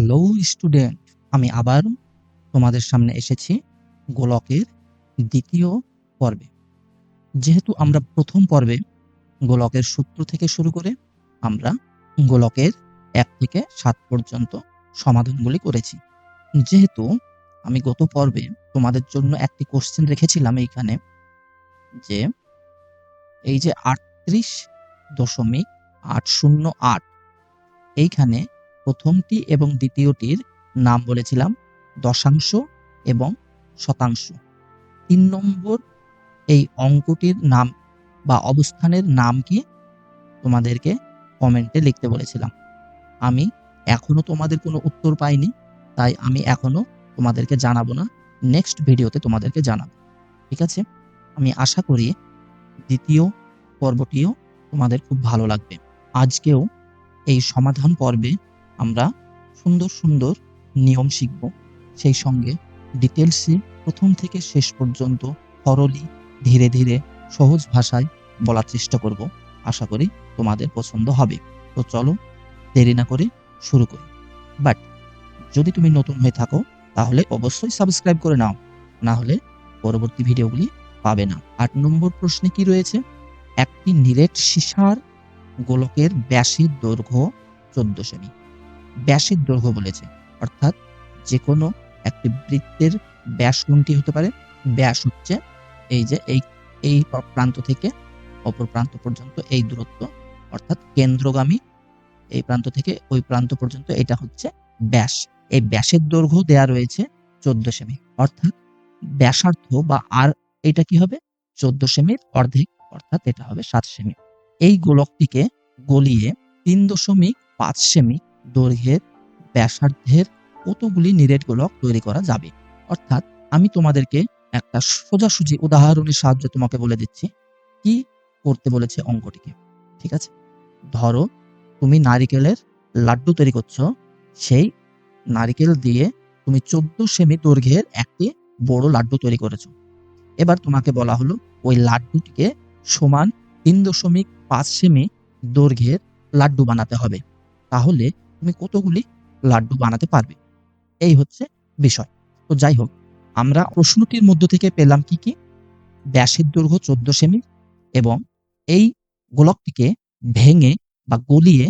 Hello student, আমি আবার তোমাদের সামনে এসেছি গোলকের দ্বিতীয় পর্বে। যেহেতু আমরা প্রথম পর্বে গোলকের সূত্র থেকে শুরু করে আমরা গোলকের 1 থেকে 7 পর্যন্ত সমাধানগুলি করেছি। যেহেতু আমি গত পর্বে তোমাদের জন্য একটি কোশ্চেন রেখেছিলাম এইখানে, যে এই যে 38.808 এইখানে প্রথমটি এবং দ্বিতীয়টির নাম বলেছিলাম দশাংশ এবং শতাংশ। ৩ নম্বর এই অঙ্কটির নাম বা অবস্থানের নাম কি তোমাদেরকে কমেন্টে লিখতে বলেছিলাম। আমি এখনো তোমাদের কোনো উত্তর পাইনি, তাই আমি এখনো তোমাদেরকে জানাবো না, নেক্সট ভিডিওতে তোমাদেরকে জানাবো। ঠিক আছে? আমি আশা করি দ্বিতীয় পর্বটিও তোমাদের খুব ভালো লাগবে। আজকেও এই সমাধান পর্বে আমরা সুন্দর সুন্দর নিয়ম শিখব, সেই সঙ্গে ডিটেলসে প্রথম থেকে শেষ পর্যন্ত থরলি ধীরে ধীরে সহজ ভাষায় বলার চেষ্টা করব। আশা করি তোমাদের পছন্দ হবে। তো চলো দেরি না করে শুরু করি। বাট যদি তুমি নতুন হয়ে থাকো তাহলে অবশ্যই সাবস্ক্রাইব করে নাও, না হলে পরবর্তী ভিডিওগুলি পাবে না। ৮ নম্বর প্রশ্নে কি রয়েছে? একটি নিরেট সীসার গোলকের ব্যাসের দৈর্ঘ্য 14 সেমি। ব্যাসের দৈর্ঘ্য বলেছে, অর্থাৎ যে কোনো একটি বৃত্তের ব্যাস কোনটি হতে পারে? ব্যাস হচ্ছে এই যে এই প্রান্ত থেকে অপর প্রান্ত পর্যন্ত এই দূরত্ব, অর্থাৎ কেন্দ্রগামী এই প্রান্ত থেকে ওই প্রান্ত পর্যন্ত এটা হচ্ছে ব্যাস। এই ব্যাসের দৈর্ঘ্য দেয়া রয়েছে 14 সেমি, অর্থাৎ ব্যাসার্ধ বা আর এটা কি হবে? 14 সেমির অর্ধেক, অর্থাৎ এটা হবে 7 সেমি। এই গোলকটিকে গলিয়ে 3.5 সেমি দৈর্ঘ্যের ব্যাসার্ধের কতগুলি নিরেট গোলক তৈরি করা যাবে? অর্থাৎ আমি তোমাদেরকে একটা সোজাসুজি উদাহরণের সাহায্যে তোমাকে বলে দিচ্ছি কি করতে বলেছে অঙ্কটিকে। ঠিক আছে? ধরো তুমি নারিকেলের লাড্ডু তৈরি করছো, সেই নারিকেল দিয়ে তুমি 14 সেমি দৈর্ঘ্যের একটি বড় লাড্ডু তৈরি করেছো। এবার তোমাকে বলা হলো ওই লাড্ডুটিকে সমান 3.5 সেমি দৈর্ঘ্যের লাড্ডু বানাতে হবে। তাহলে তুমি কতগুলি লাড্ডু বানাতে পারবে? এই হচ্ছে বিষয়। তো যাই হোক, আমরা প্রশ্নটির মধ্য থেকে পেলাম কি? ব্যাসের দৈর্ঘ্য 14 সেমি এবং এই গোলকটিকে ভেঙে বা গলিয়ে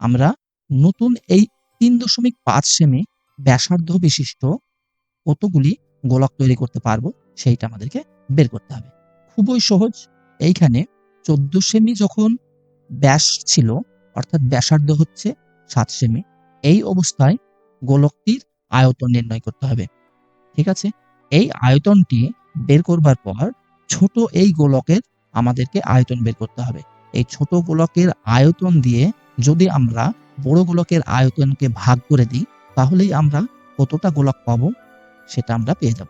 আমরা নতুন এই 3.5 সেমি ব্যাসার্ধ বিশিষ্ট কতগুলি গোলক তৈরি করতে পারবো সেইটা আমাদেরকে বের করতে হবে। খুবই সহজ। এইখানে 14 সেমি যখন ব্যাস ছিল, অর্থাৎ ব্যাসার্ধ হচ্ছে 7 সেমি, এই অবস্থায় গোলকটির আয়তন নির্ণয় করতে হবে। ঠিক আছে? এই আয়তনটি বের করবার পর ছোট এই গোলকের আমাদেরকে আয়তন বের করতে হবে। এই ছোট গোলকের আয়তন দিয়ে যদি আমরা বড় গোলকের আয়তনকে ভাগ করে দিই, তাহলেই আমরা কতটা গোলক পাবো সেটা আমরা পেয়ে যাব।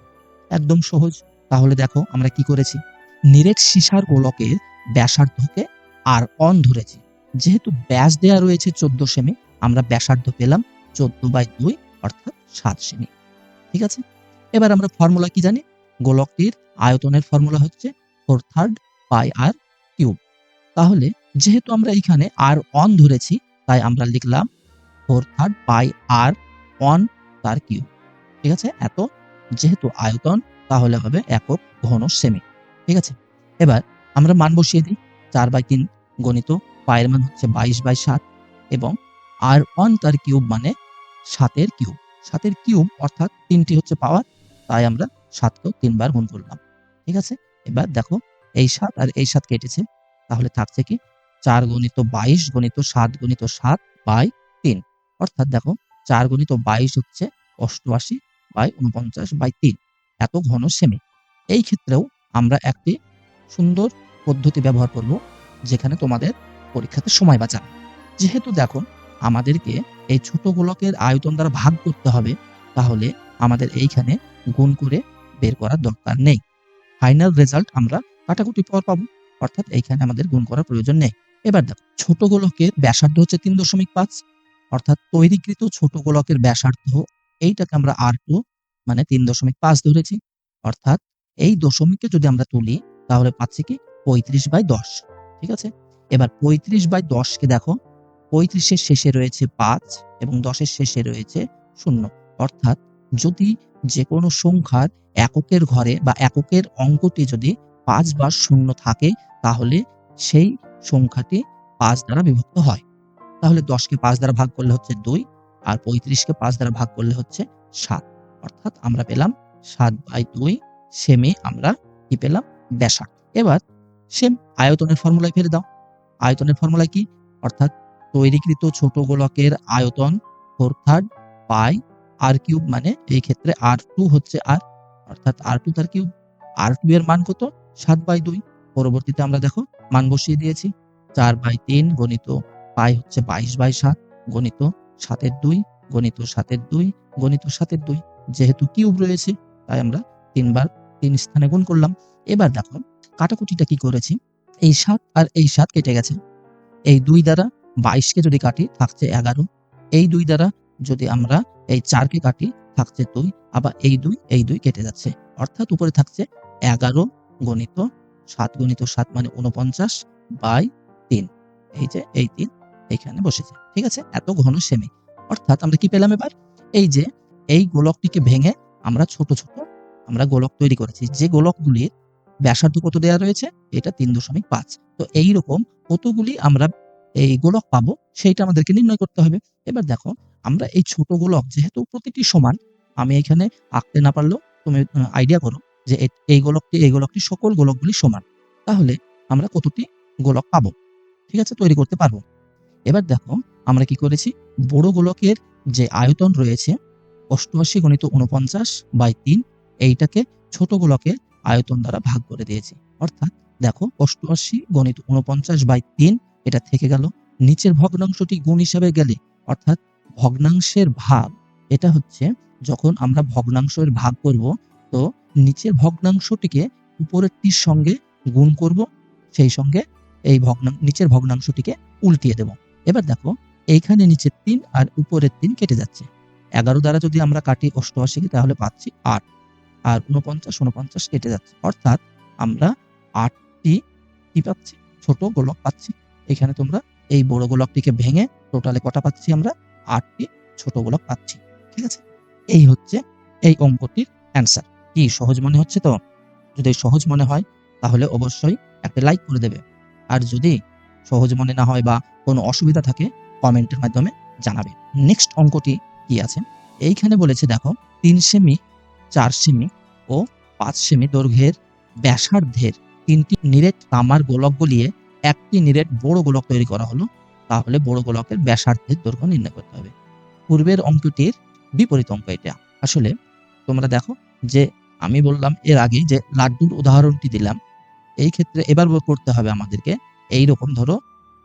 একদম সহজ। তাহলে দেখো আমরা কি করেছি? নিরেট সীসার গোলকের ব্যাসার্ধকে R1 ধরেছি। যেহেতু ব্যাস দেয়া রয়েছে 14 সেমি, আমরা ব্যাসার্ধ পেলাম 14/2 অর্থাৎ 7 সেমি। ঠিক আছে? এবার আমরা ফর্মুলা কি জানি? গোলকটির আয়তনের ফর্মুলা হচ্ছে 4/3 πr³। তাহলে যেহেতু আমরা এখানে R1 ধরেছি, তাই আমরা লিখলাম 4/3 πr1 তার কিউব। ঠিক আছে? এত যেহেতু আয়তন, তাহলে হবে একক ঘন সেমি। ঠিক আছে? এবার আমরা মান বসিয়ে দিই। 4/3 গণিত পায়ের মান হচ্ছে 22/7 এবং R1 তার কিউব মানে 7 এর কিউব। 7 এর কিউব অর্থাৎ 3টি হচ্ছে পাওয়ার, তাই আমরা 7 কেও 3 বার গুণ করলাম। ঠিক আছে? এবার দেখো এই 7 আর এই 7 কেটেছে, তাহলে থাকছে কি? 4 × 22 × 7 × 7/3, অর্থাৎ দেখো 4 × 22 হচ্ছে 88/49/3 এত ঘন সেমি। এই ক্ষেত্রেও আমরা একটি সুন্দর পদ্ধতি ব্যবহার করব, যেখানে তোমাদের পরীক্ষাতে সময় বাঁচাবে। যেহেতু দেখো আমাদেরকে এই ছোট গোলকের আয়তন দ্বারা ভাগ করতে হবে, তাহলে আমাদের এইখানে গুণ করে বের করার দরকার নেই। ফাইনাল রেজাল্ট আমরা কাটাকুটি পর পাবো, অর্থাৎ এইখানে আমাদের গুণ করার প্রয়োজন নেই। এবার দেখো ছোট গোলকের ব্যাসার্ধ হচ্ছে 3.5, অর্থাৎ তৈরিকৃত ছোট গোলকের ব্যাসার্ধ এইটাকে আমরা R2 মানে 3.5 ধরেছি, অর্থাৎ এই দশমিককে যদি আমরা তুলি তাহলে পাচ্ছি কি? 35/10। ঠিক আছে? এবার 35/10 কে দেখো, 35 এর শেষে রয়েছে 5 এবং 10 এর শেষে রয়েছে শূন্য। অর্থাৎ যদি যে কোনো সংখ্যার এককের ঘরে বা এককের অঙ্কটি যদি ৫ বার শূন্য থাকে, তাহলে সেই সংখ্যাটি ৫ দ্বারা বিভক্ত হয়। তাহলে ১০ কে ৫ দ্বারা ভাগ করলে হচ্ছে ২, আর ৩৫ কে ৫ দ্বারা ভাগ করলে হচ্ছে ৭। অর্থাৎ আমরা পেলাম ৭/২ সেমি আমরা কি পেলাম? ব্যাসার্ধ। এবার সেম আয়তনের ফর্মুলায় ফেলে দাও। আয়তনের ফর্মুলা কি? অর্থাৎ তৈরীকৃত ছোট গোলকের আয়তন 4/3 পাই r³ মানে এই ক্ষেত্রে r2 হচ্ছে r, অর্থাৎ r2 তার কিউব। r2 এর মান কত? 7/2। পরবর্তীতে আমরা দেখো মান বসিয়ে দিয়েছি। 4/3 গণিত পাই হচ্ছে 22/7 গণিত 7 এর 2 গণিত 7 এর 2 গণিত 7 এর 2। যেহেতু কিউব রয়েছে তাই আমরা ৩ বার ৩ স্থানে গুণ করলাম। এবার দেখো কাটাকুটিটা কি করেছি? এই ৭ আর এই ৭ কেটে গেছে। এই ২ দ্বারা ২২ কে যদি কাটি থাকছে ১১। এই ২ দ্বারা যদি আমরা এই ৪ কে কাটি থাকছে ২। আবার এই ২ কেটে যাচ্ছে। অর্থাৎ উপরে থাকছে ১১ গণিত ৭ গণিত ৭ মানে ৪৯/৩। এই যে এই ৩ এইখানে বসেছে। ঠিক আছে? এত ঘন সেমি। অর্থাৎ আমরা কি পেলাম এবার? এই যে এই গোলকটিকে ভেঙে আমরা ছোট, ছোট আমরা গোলক তৈরি করেছি। যে গোলকগুলির ব্যাসার্ধ কত দেয়া রয়েছে? এটা ৩.৫। তো এইরকম কতগুলি আমরা এই গোলক পাবো সেইটা আমাদেরকে নির্ণয় করতে হবে। এবার দেখো আমরা এই ছোট গোলক যেহেতু প্রতিটি সমান, আমি এখানে আঁকতে না পারলেও তুমি আইডিয়া করো যে এই গোলকটি সকল গোলকগুলি সমান। তাহলে আমরা কতটি গোলক পাবো? ঠিক আছে? তৈরি করতে পারবো। এবার দেখো আমরা কি করেছি? বড় গোলকের যে আয়তন রয়েছে ৮৮ গণিত ৪৯/৩ এইটাকে ছোট গোলকের আয়তন দ্বারা ভাগ করে দিয়েছি। অর্থাৎ দেখো ৮৮ গণিত ৪৯/৩ এটা থেকে গেল। নিচের ভগ্নাংশটি গুণ হিসাবে গেলে অর্থাৎ ভগ্নাংশের ভাগ এটা হচ্ছে যখন আমরা ভগ্নাংশের ভাগ করব, তো নিচের ভগ্নাংশটিকে উপরেরটির সঙ্গে গুণ করব, সেই সঙ্গে এই নিচের ভগ্নাংশটিকে উল্টিয়ে দেব। এবার দেখো এইখানে নিচের ৩ আর উপরের ৩ কেটে যাচ্ছে। ১১ দ্বারা যদি আমরা কাটি ৮৮ কে তাহলে পাচ্ছি ৮, আর ৪৯ কেটে যাচ্ছে। অর্থাৎ আমরা ৮ টি কি পাচ্ছি? ছোট গোলক পাচ্ছি। এখানে তোমরা এই বড় গোলকটিকে ভেঙে টোটালে কটা পাচ্ছি আমরা? ৮ টি ছোট গোলক পাচ্ছি। ঠিক আছে? এই হচ্ছে এই অঙ্কটির অ্যান্সার। কি সহজ মনে হচ্ছে তো? যদি সহজ মনে হয় তাহলে অবশ্যই একটা লাইক করে দেবে। আর যদি সহজ মনে না হয় বা কোনো অসুবিধা থাকে কমেন্টের মাধ্যমে জানাবে। নেক্সট অঙ্কটি কি আছে? এইখানে বলেছে দেখো ৩ সেমি, ৪ সেমি ও ৫ সেমি দৈর্ঘ্যের ব্যাসার্ধের ৩টি নিরেট তামার গোলক গলিয়ে একটি নিরেট বড় গোলক তৈরি করা হলো। তাহলে বড় গোলকের ব্যাসার্ধের দৈর্ঘ্য নির্ণয় করতে হবে। পূর্বের অঙ্কটির বিপরীত অঙ্ক এটা। আসলে তোমরা দেখো যে আমি বললাম এর আগে যে লাড্ডুর উদাহরণটি দিলাম। এই ক্ষেত্রে এবার করতে হবে আমাদেরকে এইরকম ধরো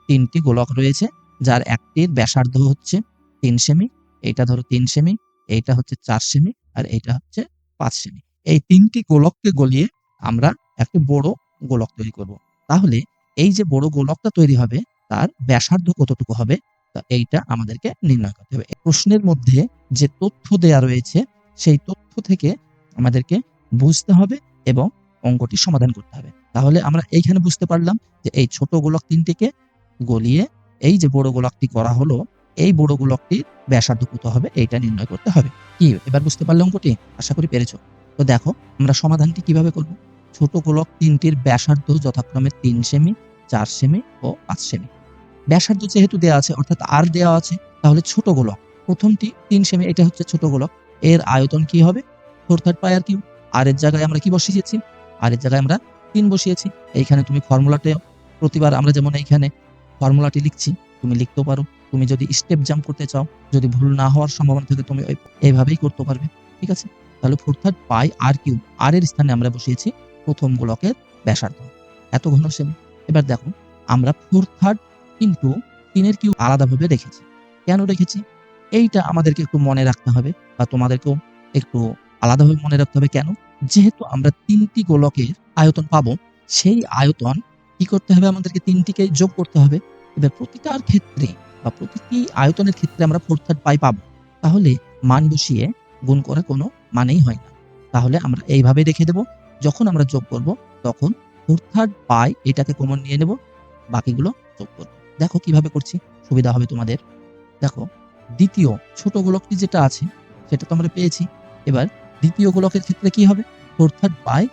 ৩টি গোলক রয়েছে যার একটির ব্যাসার্ধ হচ্ছে ৩ সেমি, এইটা ধরো ৩ সেমি, এইটা হচ্ছে ৪ সেমি আর এইটা হচ্ছে ৫ সেমি। এই ৩টি গোলককে গলিয়ে আমরা একটি বড় গোলক তৈরি করব। তাহলে এই যে বড় গোলকটা তৈরি হবে তার ব্যাসার্ধ কতটুকু হবে? তা এইটা আমাদেরকে নির্ণয় করতে হবে। প্রশ্নের মধ্যে যে তথ্য দেয়া রয়েছে সেই তথ্য থেকে আমাদেরকে বুঝতে হবে এবং অঙ্কটি সমাধান করতে হবে। তাহলে আমরা এইখানে বুঝতে পারলাম যে এই ছোট গোলক ৩টিকে গলিয়ে এই যে বড় গোলকটি করা হলো, এই বড় গোলকটির ব্যাসার্ধ কত হবে এইটা নির্ণয় করতে হবে। কি এবার বুঝতে পারলে অঙ্কটি? আশা করি পেরেছো। তো দেখো আমরা সমাধানটি কিভাবে করব? ছোট গোলক ৩টির ব্যাসার্ধ যথাক্রমে ৩ সেমি, ৪ সেমি ও ৫ সেমি। ব্যাসার্ধ যেহেতু দেয়া আছে অর্থাৎ আর দেওয়া আছে, তাহলে ছোট গোলক প্রথমটি ৩ সেমি, এটা হচ্ছে ছোট গোলক। এর আয়তন কি হবে? 4/3 পাই r কিউব। আর এর জায়গায় আমরা কি বসিয়েছি? আর এর জায়গায় আমরা ৩ বসিয়েছি। এইখানে তুমি ফর্মুলাতে প্রতিবার আমরা যেমন এইখানে ফর্মুলাটি লিখছি, তুমি লিখতেও পারো। তুমি যদি স্টেপ জাম্প করতে চাও, যদি ভুল না হওয়ার সম্ভাবনা থাকে তুমি এইভাবেই করতে পারবে। ঠিক আছে? তাহলে 4/3 পাই r কিউব। আর এর স্থানে আমরা বসিয়েছি প্রথম গোলকের ব্যাসার্ধ। এত ঘন সেমি। এবার দেখো আমরা 4/3 কিন্তু ৩ এর কিউব আলাদাভাবে রেখেছি। কেন রেখেছি? এইটা আমাদেরকে একটু মনে রাখতে হবে বা তোমাদেরকেও একটু আলাদাভাবে মনে রাখতে হবে। কেন? যেহেতু আমরা ৩টি গোলকের আয়তন পাবো, সেই আয়তন কি করতে হবে আমাদেরকে? ৩টিকে যোগ করতে হবে। এবার প্রতিটার ক্ষেত্রে বা প্রতিটি আয়তনের ক্ষেত্রে আমরা 4/3 পাই পাবো। তাহলে মান বসিয়ে গুণ করা কোনো মানেই হয় না। তাহলে আমরা এইভাবে রেখে দেব। যখন আমরা যোগ করব তখন 4/3 পাই এটাকে কমন নিয়ে নেব, বাকিগুলো যোগ করব। দেখো কিভাবে করছি, সুবিধা হবে তোমাদের। দেখো দ্বিতীয় ছোট গোলকটি যেটা আছে সেটা তো আমরা পেয়েছি। এবার দ্বিতীয় গোলকের ক্ষেত্রে কি হবে? 4/3 বাই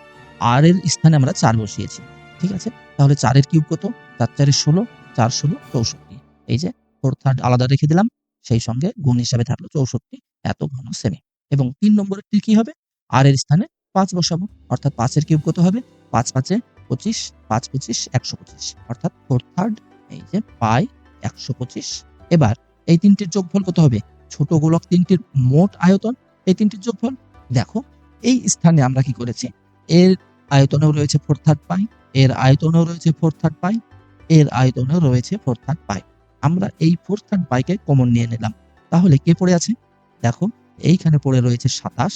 r এর স্থানে আমরা 4 বসিয়েছি। ঠিক আছে? তাহলে 4 এর কিউব কত? 4 4 16, 4 16 64। এই যে 4/3 আলাদা রেখে দিলাম, সেই সঙ্গে গুণ হিসাবে থাকলো 64 এত ঘন সেমি। এবং ৩ নম্বরেরটি কি হবে? r এর স্থানে 5 বসাবো। অর্থাৎ 5 এর কিউব কত হবে? 5 5 এ 25, 5 25 125। অর্থাৎ 4/3 এই যে পাই 125। এবার এই ৩ টির যোগফল কত হবে? ছোট গোলক ৩ টির মোট আয়তন, এই ৩ টির যোগফল। দেখো এই স্থানে আমরা কি করেছি? এর আয়তনেও রয়েছে 4/3 পাই, এর আয়তনেও রয়েছে 4/3 পাই, এর আয়তনেও রয়েছে 4/3 পাই। আমরা এই 4/3 পাইকে কমন নিয়ে নিলাম। তাহলে কে পড়ে আছে? দেখো এইখানে পড়ে রয়েছে ২৭,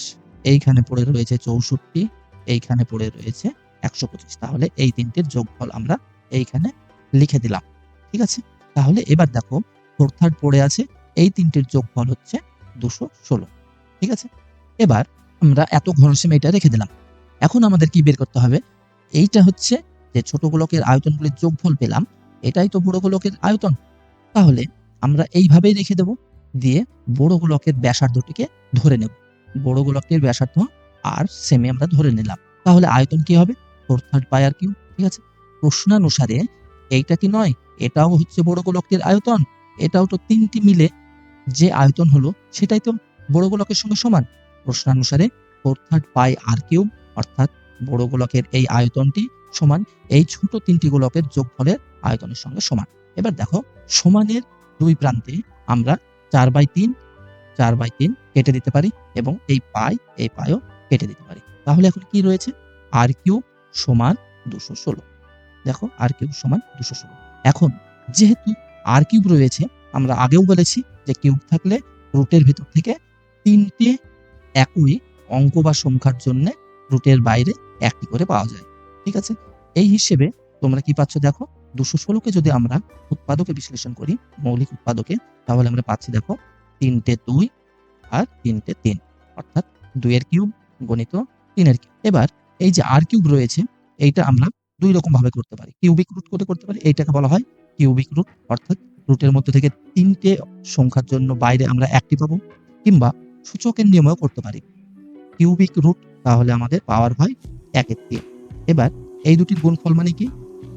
এইখানে পড়ে রয়েছে ৬৪, এইখানে পড়ে রয়েছে ১২৫। তাহলে এই ৩ টির যোগফল আমরা এইখানে লিখে দিলাম। ঠিক আছে? তাহলে এবার দেখো 4/3 পড়ে আছে, এই ৩ টির যোগফল হচ্ছে ২১৬। ঠিক আছে? এবার আমরা এত ঘন সেমি এটা রেখে দিলাম। এখন আমাদের কি বের করতে হবে? এইটা হচ্ছে যে ছোট গোলকের আয়তনগুলির যোগফল পেলাম, এটাই তো বড় গোলকের আয়তন। তাহলে আমরা এইভাবেই রেখে দেব, দিয়ে বড় গোলকের ব্যাসার্ধটিকে ধরে নেব। বড় গোলকের ব্যাসার্ধ আর সেমি আমরা ধরে নিলাম। তাহলে আয়তন কি হবে? 4/3 পাই আর কিউব। ঠিক আছে? প্রশ্নানুসারে এইটা কি নয়? এটাও হচ্ছে বড় গোলকের আয়তন, এটাও তো ৩টি মিলে যে আয়তন হলো সেটাই তো বড় গোলকের সঙ্গে সমান। প্রশ্নানুসারে 4/3 পাই আর কিউব অর্থাৎ বড় গোলকের এই আয়তনটি সমান এই ছোট ৩টি গোলকের যোগফলের আয়তনের সঙ্গে সমান। এবার দেখো সমানের ২ প্রান্তে আমরা 4/3 4/3 কেটে দিতে পারি এবং এই পাইও কেটে দিতে পারি। তাহলে এখন কি রয়েছে? আর কিউব সমান ২১৬। দেখো আর কিউব সমান ২১৬। এখন যেহেতু আর কিউব রয়েছে, আমরা আগেও বলেছি যে কিউব থাকলে রুটের ভেতর থেকে ৩টে একই অঙ্ক বা সংখ্যার জন্য রুটের বাইরে একটি করে পাওয়া যায়। ঠিক আছে? এই হিসেবে তোমরা কি পাচ্ছ দেখো, ২১৬কে যদি আমরা উৎপাদকে বিশ্লেষণ করি, মৌলিক উৎপাদকে, তাহলে আমরা পাচ্ছি দেখো ৩টে ২ আর ৩টে ৩ অর্থাৎ ২ এর কিউব গণিত ৩ এর কিউব। এবার এই যে আর কিউব রয়েছে, এইটা আমরা ২ রকম ভাবে করতে পারি। কিউবিক রুট করে করতে পারি। এইটাকে বলা হয় কিউবিক রুট, অর্থাৎ রুটের মধ্যে থেকে ৩টে সংখ্যার জন্য বাইরে আমরা একটি পাবো, কিংবা সূচকের নিয়মেও করতে পারি। কিউবিক রুট তাহলে আমাদের পাওয়ার হয় ১ এর ৩। এবার এই দুটির গুণফল মানে কি?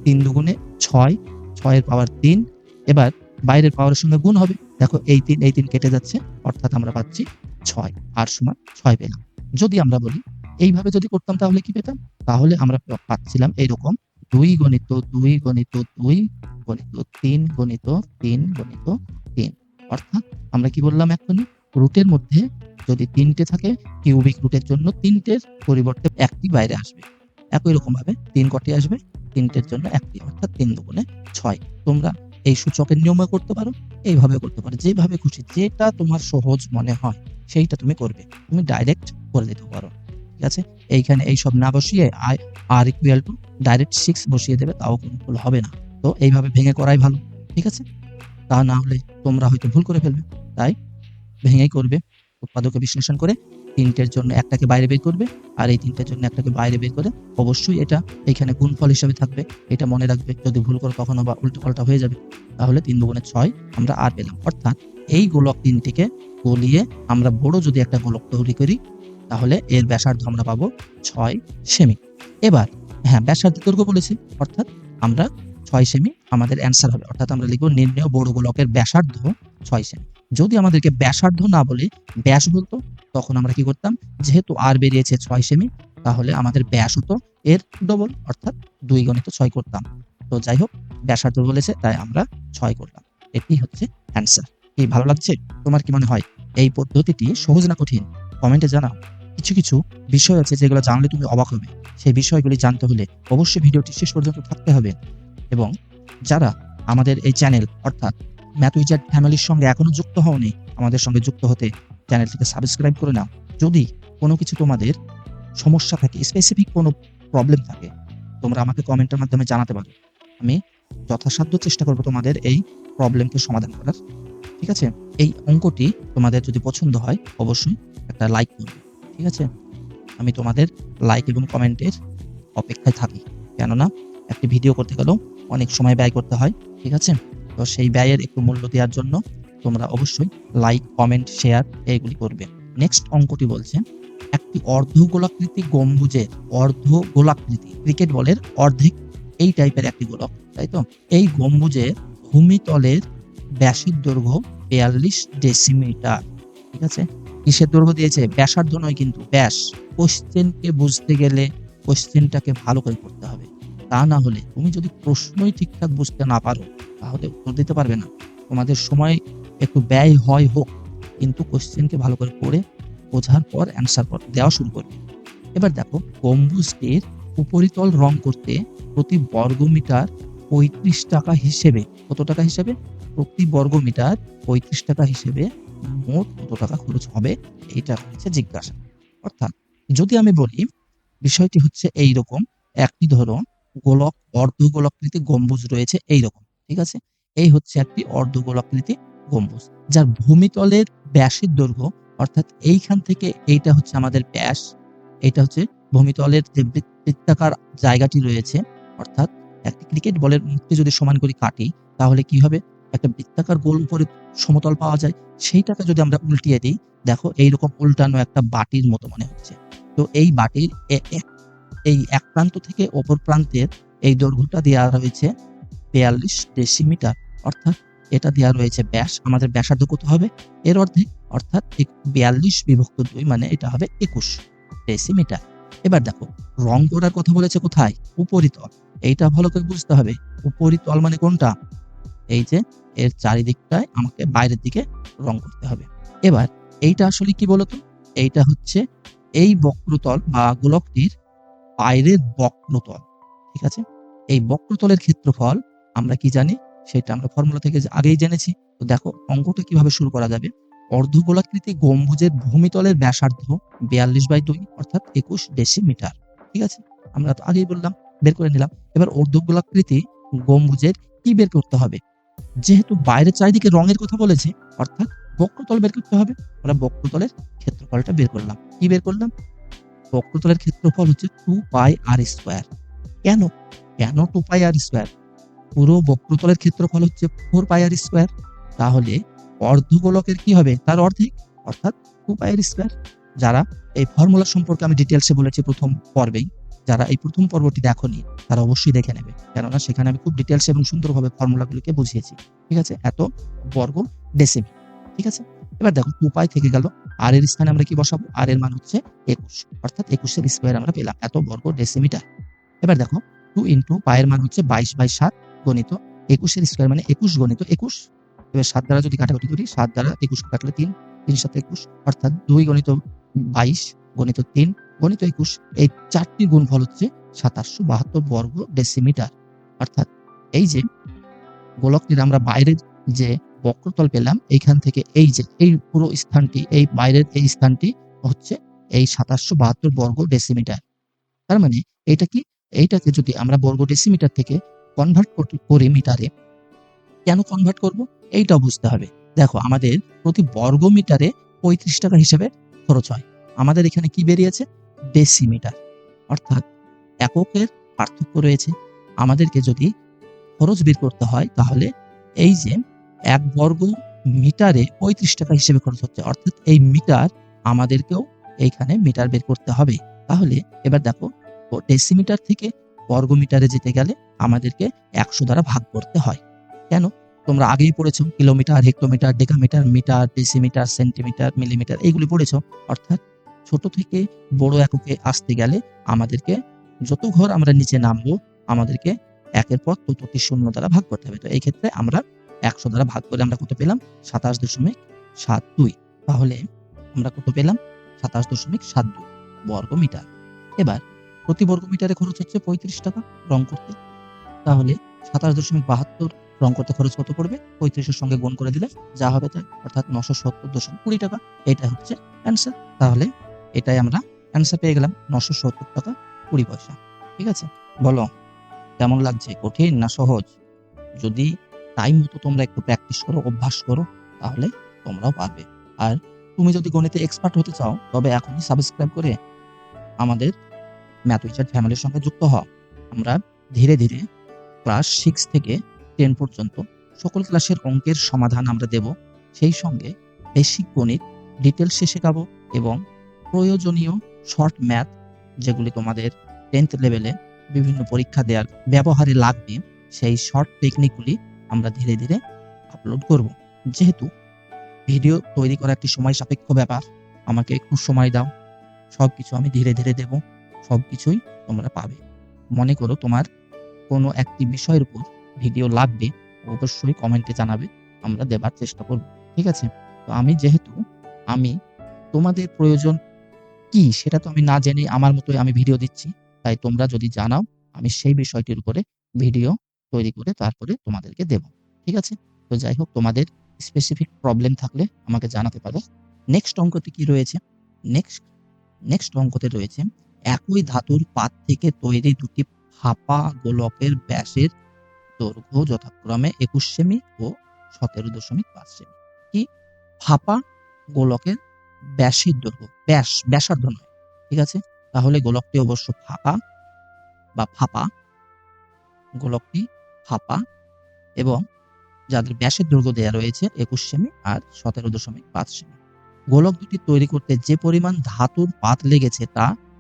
৩ দুগুণে ৬, ৬ এর পাওয়ার ৩। এবার বাইরের পাওয়ারের সঙ্গে গুণ হবে। দেখো এই ৩ কেটে যাচ্ছে, অর্থাৎ আমরা পাচ্ছি ৬, আর সমান ৬ পেলাম। যদি আমরা বলি এইভাবে যদি করতাম তাহলে কি পেতাম? তাহলে আমরা পাচ্ছিলাম এইরকম ২ গণিত ২ গণিত ২ গণিত ৩ গণিত ৩ গণিত ৩। অর্থাৎ আমরা কি বললাম এক্ষুনি? রুটের মধ্যে যদি ৩টে থাকে, কিউবিক রুটের জন্য ৩টের পরিবর্তে ১টি বাইরে আসবে। একই রকমভাবে ৩ কটি আসবে? ৩টের জন্য ১টি, অর্থাৎ ৩ দুগুণে ৬। তোমরা এই সূচকের নিয়মে করতে পারো, এইভাবেও করতে পারো। যেভাবে খুশি, যেটা তোমার সহজ মনে হয় সেইটা তুমি করবে। তুমি ডাইরেক্ট করে দিতে পারো। ঠিক আছে? এইখানে এইসব না বসিয়ে আর ইকুয়াল টু ডাইরেক্ট 6 বসিয়ে দেবে, তাও কোনো ভুল হবে না। তো এইভাবে ভেঙে করাই ভালো। ঠিক আছে? তা না হলে তোমরা হয়তো ভুল করে ফেলবে। তাই ভেঙেই করবে। উৎপাদকে বিশ্লেষণ করে ৩টের জন্য ১টাকে বাইরে বের করবে, আর এই ৩টের জন্য ১টাকে বাইরে বের করে অবশ্যই এটা এইখানে গুণফল হিসেবে থাকবে। এটা মনে রাখবে। যদি ভুল করো কখনো বা উল্টোপাল্টা হয়ে যাবে। তাহলে ৩ দুগুণে ৬ আমরা আর পেলাম। অর্থাৎ এই গোলক ৩টিকে গলিয়ে আমরা বড় যদি একটা গোলক তৈরি করি, তাহলে এর ব্যাসার্ধ আমরা পাবো ৬ সেমি। এবার হ্যাঁ, ব্যাসার্ধের দৈর্ঘ্য বলেছি, অর্থাৎ আমরা ৬ সেমি আমাদের অ্যান্সার হবে। অর্থাৎ আমরা লিখব নির্ণেয় বড় গোলকের ব্যাসার্ধ ৬ সেমি। যদি আমাদেরকে ব্যাসার্ধ না বলে ব্যাস বলতো, তখন আমরা কি করতাম? যেহেতু আর বেরিয়েছে ৬ সেমি, তাহলে আমাদের ব্যাস হতো এর ডবল, অর্থাৎ ২ গণিত ৬ করতাম। তো যাই হোক, ব্যাসার্ধ বলেছে তাই আমরা ৬ করলাম। এটি হচ্ছে অ্যান্সার। কি ভালো লাগছে? তোমার কি মনে হয় এই পদ্ধতিটি সহজ না কঠিন? কমেন্টে জানাও। কিছু কিছু বিষয় আছে যেগুলো জানলে তুমি অবাক হবে। সেই বিষয়গুলি জানতে হলে অবশ্যই ভিডিওটি শেষ পর্যন্ত থাকতে হবে। এবং যারা আমাদের এই চ্যানেল অর্থাৎ ম্যাথ উইজার্ড ফ্যামিলির সঙ্গে এখনো যুক্ত হওনি, আমাদের সঙ্গে যুক্ত হতে চ্যানেলটিকে সাবস্ক্রাইব করে নাও। যদি কোনো কিছু তোমাদের সমস্যা থাকে, স্পেসিফিক কোনো প্রবলেম থাকে, তোমরা আমাকে কমেন্টের মাধ্যমে জানাতে পারো। আমি যথাসাধ্য চেষ্টা করব তোমাদের এই প্রবলেমকে সমাধান করার। ঠিক আছে? এই অঙ্কটি তোমাদের যদি পছন্দ হয় অবশ্যই একটা লাইক করবে। ঠিক আছে? আমি তোমাদের লাইক এবং কমেন্টের অপেক্ষায় থাকি। কেননা একটি ভিডিও করতে গেলেও অনেক সময় ব্যয় করতে হয়। ঠিক আছে? তো সেই ব্যয়ের একটু মূল্য দেওয়ার জন্য তোমরা অবশ্যই লাইক, কমেন্ট, শেয়ার এইগুলি করবে। নেক্সট অঙ্কটি বলছে একটি অর্ধগোলাকৃতি গম্বুজের অর্ধগোলাকৃতি ক্রিকেট বলের অর্ধেক এই টাইপের একটি গোলক, তাই তো? এই গম্বুজের ভূমিতলের ব্যাসের দৈর্ঘ্য 42 ডেসিমিটার। ঠিক আছে, কিসের দৈর্ঘ্য দিয়েছে? ব্যাসার্ধ নয় কিন্তু, ব্যাস। কোশ্চেনকে বুঝতে গেলে কোশ্চেনটাকে ভালো করে পড়তে হবে, তা না হলে তুমি যদি প্রশ্নই ঠিকঠাক বুঝতে না পারো তাহলে উত্তর দিতে পারবে না। তোমাদের সময় একটু ব্যয় হোক, কিন্তু কোশ্চেনকে ভালো করে পড়ে বোঝার পর অ্যান্সার দেওয়া শুরু করবে। এবার দেখো, গম্বুজটির উপরিতল রং করতে প্রতি বর্গমিটার 35 টাকা হিসেবে, কত টাকা হিসেবে? প্রতি বর্গমিটার 35 টাকা হিসেবে মোট কত টাকা খরচ হবে, এইটা হচ্ছে জিজ্ঞাসা। অর্থাৎ যদি আমি বলি বিষয়টি হচ্ছে এইরকম, একটি ধরো গোলক অর্ধগোলাকৃতি গম্বুজ রয়েছে এইরকম, ঠিক আছে? এই হচ্ছে একটি অর্ধগোলাকৃতি গম্বুজ যার ভূমিতলের ব্যাসের দৈর্ঘ্য, অর্থাৎ এইখান থেকে এইটা হচ্ছে আমাদের ব্যাস, এটা হচ্ছে ভূমিতলের যে বৃত্তাকার জায়গাটি রয়েছে, অর্থাৎ একটি ক্রিকেট বলের মুখকে যদি সমান করে কাটি তাহলে কি হবে? একটা বৃত্তাকার গোল উপরে সমতল পাওয়া যায়। সেইটাকে যদি আমরা উল্টিয়ে দিই, দেখো এইরকম উল্টানো একটা বাটির মতো মনে হচ্ছে। তো এই বাটির এই এক প্রান্ত থেকে অপর প্রান্তের এই দৈর্ঘ্যটা দেওয়া রয়েছে 42 ডেসিমিটার, অর্থাৎ এটা দেওয়া রয়েছে ব্যাস। আমাদের ব্যাসার্ধ কত হবে? এর অর্ধেক, অর্থাৎ 42 বিভক্ত 2 মানে এটা হবে 21 ডেসিমিটার। এবার দেখো, রং করার কথা বলেছে কোথায়? উপরিতল। এইটা ভালো করে বুঝতে হবে। উপরিতল মানে কোনটা? এই যে এর চারিদিকটায় আমাকে বাইরের দিকে রং করতে হবে। এবার এইটা আসলে কি বলতো? এইটা হচ্ছে এই বক্রতল বা গোলকটির বাইরের বক্রতল, ঠিক আছে? এই বক্রতলের ক্ষেত্রফল আমরা কি জানি? সেটা আমরা ফর্মুলা থেকে আগেই জেনেছি। তো দেখো অঙ্কটা কিভাবে শুরু করা যাবে। অর্ধগোলাকৃতি গম্বুজের ভূমিতলের ব্যাসার্ধ 42/2 অর্থাৎ 21 ডেসিমিটার, ঠিক আছে? আমরা তো আগেই বললাম, বের করে নিলাম। এবার অর্ধগোলাকৃতি গম্বুজের কি বের করতে হবে? যেহেতু বাইরের চারিদিকে রঙের কথা বলেছে, অর্থাৎ বক্রতল বের করতে হবে। আমরা বক্রতলের ক্ষেত্রফলটা বের করলাম। কি বের করলাম? বক্রতলের ক্ষেত্রফল হচ্ছে 2 পাই আর স্কয়ার। কেন? কেন 2 পাই আর স্কয়ার? পুরো বক্রতলের ক্ষেত্রফল হচ্ছে 4 পাই আর স্কয়ার। তাহলে অর্ধগোলকের কি হবে? তার অর্ধেক, অর্থাৎ 2 পাই আর স্কয়ার। যারা এই ফর্মুলা সম্পর্কে আমি ডিটেইলসে বলেছি প্রথম পর্বেই, যারা এই প্রথম পর্বটি দেখোনি তারা অবশ্যই দেখে নেবে, কেননা সেখানে আমি খুব ডিটেইলসে এবং সুন্দরভাবে ফর্মুলাগুলোকে বুঝিয়েছি, ঠিক আছে? এত বর্গ ডেসিমিল, ঠিক আছে? এবার দেখো 2 পাই থেকে গেল, আর এর স্থানে আমরা কি বসাবো? আর এর মান হচ্ছে 21, অর্থাৎ 21 এর স্কয়ার আমরা পেলাম, এত বর্গ ডেসিমিটার। এবার দেখো 2 ইনটু পাই এর মান হচ্ছে 22/7 গণিত 21 এর স্কয়ার মানে 21 গণিত 21। এবার 7 দ্বারা যদি কাটাকাটি করি, 7 দ্বারা 21 কাটলে 3, 3 7 21, অর্থাৎ 2 গণিত 22 গণিত 3 গণিত 21, এই চারটি গুণফল হচ্ছে 2772 বর্গ ডেসিমিটার। অর্থাৎ এই যে গোলকটির আমরা বাইরের যে বক্রতল পেলাম, এইখান থেকে এই যে এই পুরো স্থানটি, এই বাইরের এই স্থানটি হচ্ছে এই 2772 বর্গ ডেসিমিটার। তার মানে এইটা কি? এইটাকে যদি আমরা বর্গ ডেসিমিটার থেকে কনভার্ট করি মিটারে, কেন কনভার্ট করব? এইটাও বুঝতে হবে। দেখো আমাদের প্রতি বর্গ মিটারে 35 টাকা হিসেবে খরচ হয়। আমাদের এখানে কি বেরিয়েছে? ডেসিমিটার, অর্থাৎ এককের পার্থক্য রয়েছে। আমাদেরকে যদি খরচ বের করতে হয় তাহলে এই যে 1 বর্গ মিটারে 35 টাকা হিসেবে খরচ হচ্ছে, অর্থাৎ এই মিটার আমাদেরকেও এইখানে মিটার বের করতে হবে। তাহলে এবার দেখো, ডেসিমিটার থেকে বর্গ মিটারে যেতে গেলে আমাদেরকে 100 দ্বারা ভাগ করতে হয়। কেন? তোমরা আগেই পড়েছো, kilometre, hectometre, decametre, metre, decimetre, centimetre, millimetre এইগুলি পড়েছো। অর্থাৎ ছোট থেকে বড় এককে আসতে গেলে আমাদেরকে যত ঘর আমরা নিচে নামবো আমাদেরকে একের পর ততটি শূন্য দ্বারা ভাগ করতে হবে। তো এই ক্ষেত্রে আমরা 100 দ্বারা ভাগ করে আমরা কত পেলাম? 27.72। তাহলে আমরা কত পেলাম? 27.72 বর্গ মিটার। এবার প্রতি বর্গ মিটারে খরচ হচ্ছে 35 টাকা রং করতে। তাহলে 27.72 রং করতে খরচ কত পড়বে? 35 এর সঙ্গে গুণ করে দিলে যা হবে তাই, অর্থাৎ 970.20 টাকা। এটা হচ্ছে অ্যান্সার। তাহলে এটাই আমরা অ্যান্সার পেয়ে গেলাম, 970 টাকা 20 পয়সা। ঠিক আছে? বলো কেমন লাগছে? কঠিন না সহজ? যদি টাইম মতো তোমরা একটু প্র্যাকটিস করো, অভ্যাস করো, তাহলে তোমরাও পারবে। আর তুমি যদি গণিতে এক্সপার্ট হতে চাও তবে এখনই সাবস্ক্রাইব করে আমাদের ম্যাথ উইজার্ড ফ্যামিলির সঙ্গে যুক্ত হও। আমরা ধীরে ধীরে ক্লাস 6 থেকে 10 পর্যন্ত সকল ক্লাসের অঙ্কের সমাধান আমরা দেব। সেই সঙ্গে বেসিক গণিত ডিটেলসে শেখাবো এবং প্রয়োজনীয় শর্ট ম্যাথ যেগুলি তোমাদের 10th লেভেলে বিভিন্ন পরীক্ষা দেওয়ার ব্যবহারে লাগবে, সেই শর্ট টেকনিকগুলি আমরা ধীরে ধীরে আপলোড করব। যেহেতু ভিডিও তৈরি করা একটি সময় সাপেক্ষ ব্যাপার, আমাকে একটু সময় দাও, সবকিছু আমি ধীরে ধীরে দেব, সবকিছুই তোমরা পাবে। মনে করো তোমার কোনো একটি বিষয়ের উপর ভিডিও লাগবে, অবশ্যই কমেন্টে জানাবে, আমরা দেবার চেষ্টা করব। ঠিক আছে? তো আমি তোমাদের প্রয়োজন কি সেটা তো আমি না জেনে আমার মতোই আমি ভিডিও দিচ্ছি। তাই তোমরা যদি জানাও, আমি সেই বিষয়টির উপরে ভিডিও তৈরি করে তারপরে তোমাদেরকে দেব। ঠিক আছে? তো যাই হোক, তোমাদের স্পেসিফিক প্রবলেম থাকলে আমাকে জানাতে পারো। নেক্সট অঙ্কতে কি রয়েছে? নেক্সট নেক্সট অঙ্কতে রয়েছে একই ধাতুর পাত থেকে তৈরি দুটি ফাঁপা গোলকের ব্যাসের দৈর্ঘ্য যথাক্রমে 21 সেমি ও 17.5 সেমি। কি? ফাঁপা গোলকের ব্যাসের দৈর্ঘ্য, ব্যাসার্ধ নয়। ঠিক আছে? তাহলে গোলকটি অবশ্য ফাঁপা, গোলকটি ফাঁপা এবং যাদের ব্যাসের দৈর্ঘ্য দেয়া রয়েছে 21 সেমি আর 17.5 সেমি। গোলক দুটি তৈরি করতে যে পরিমাণ ধাতুর পাত লেগেছে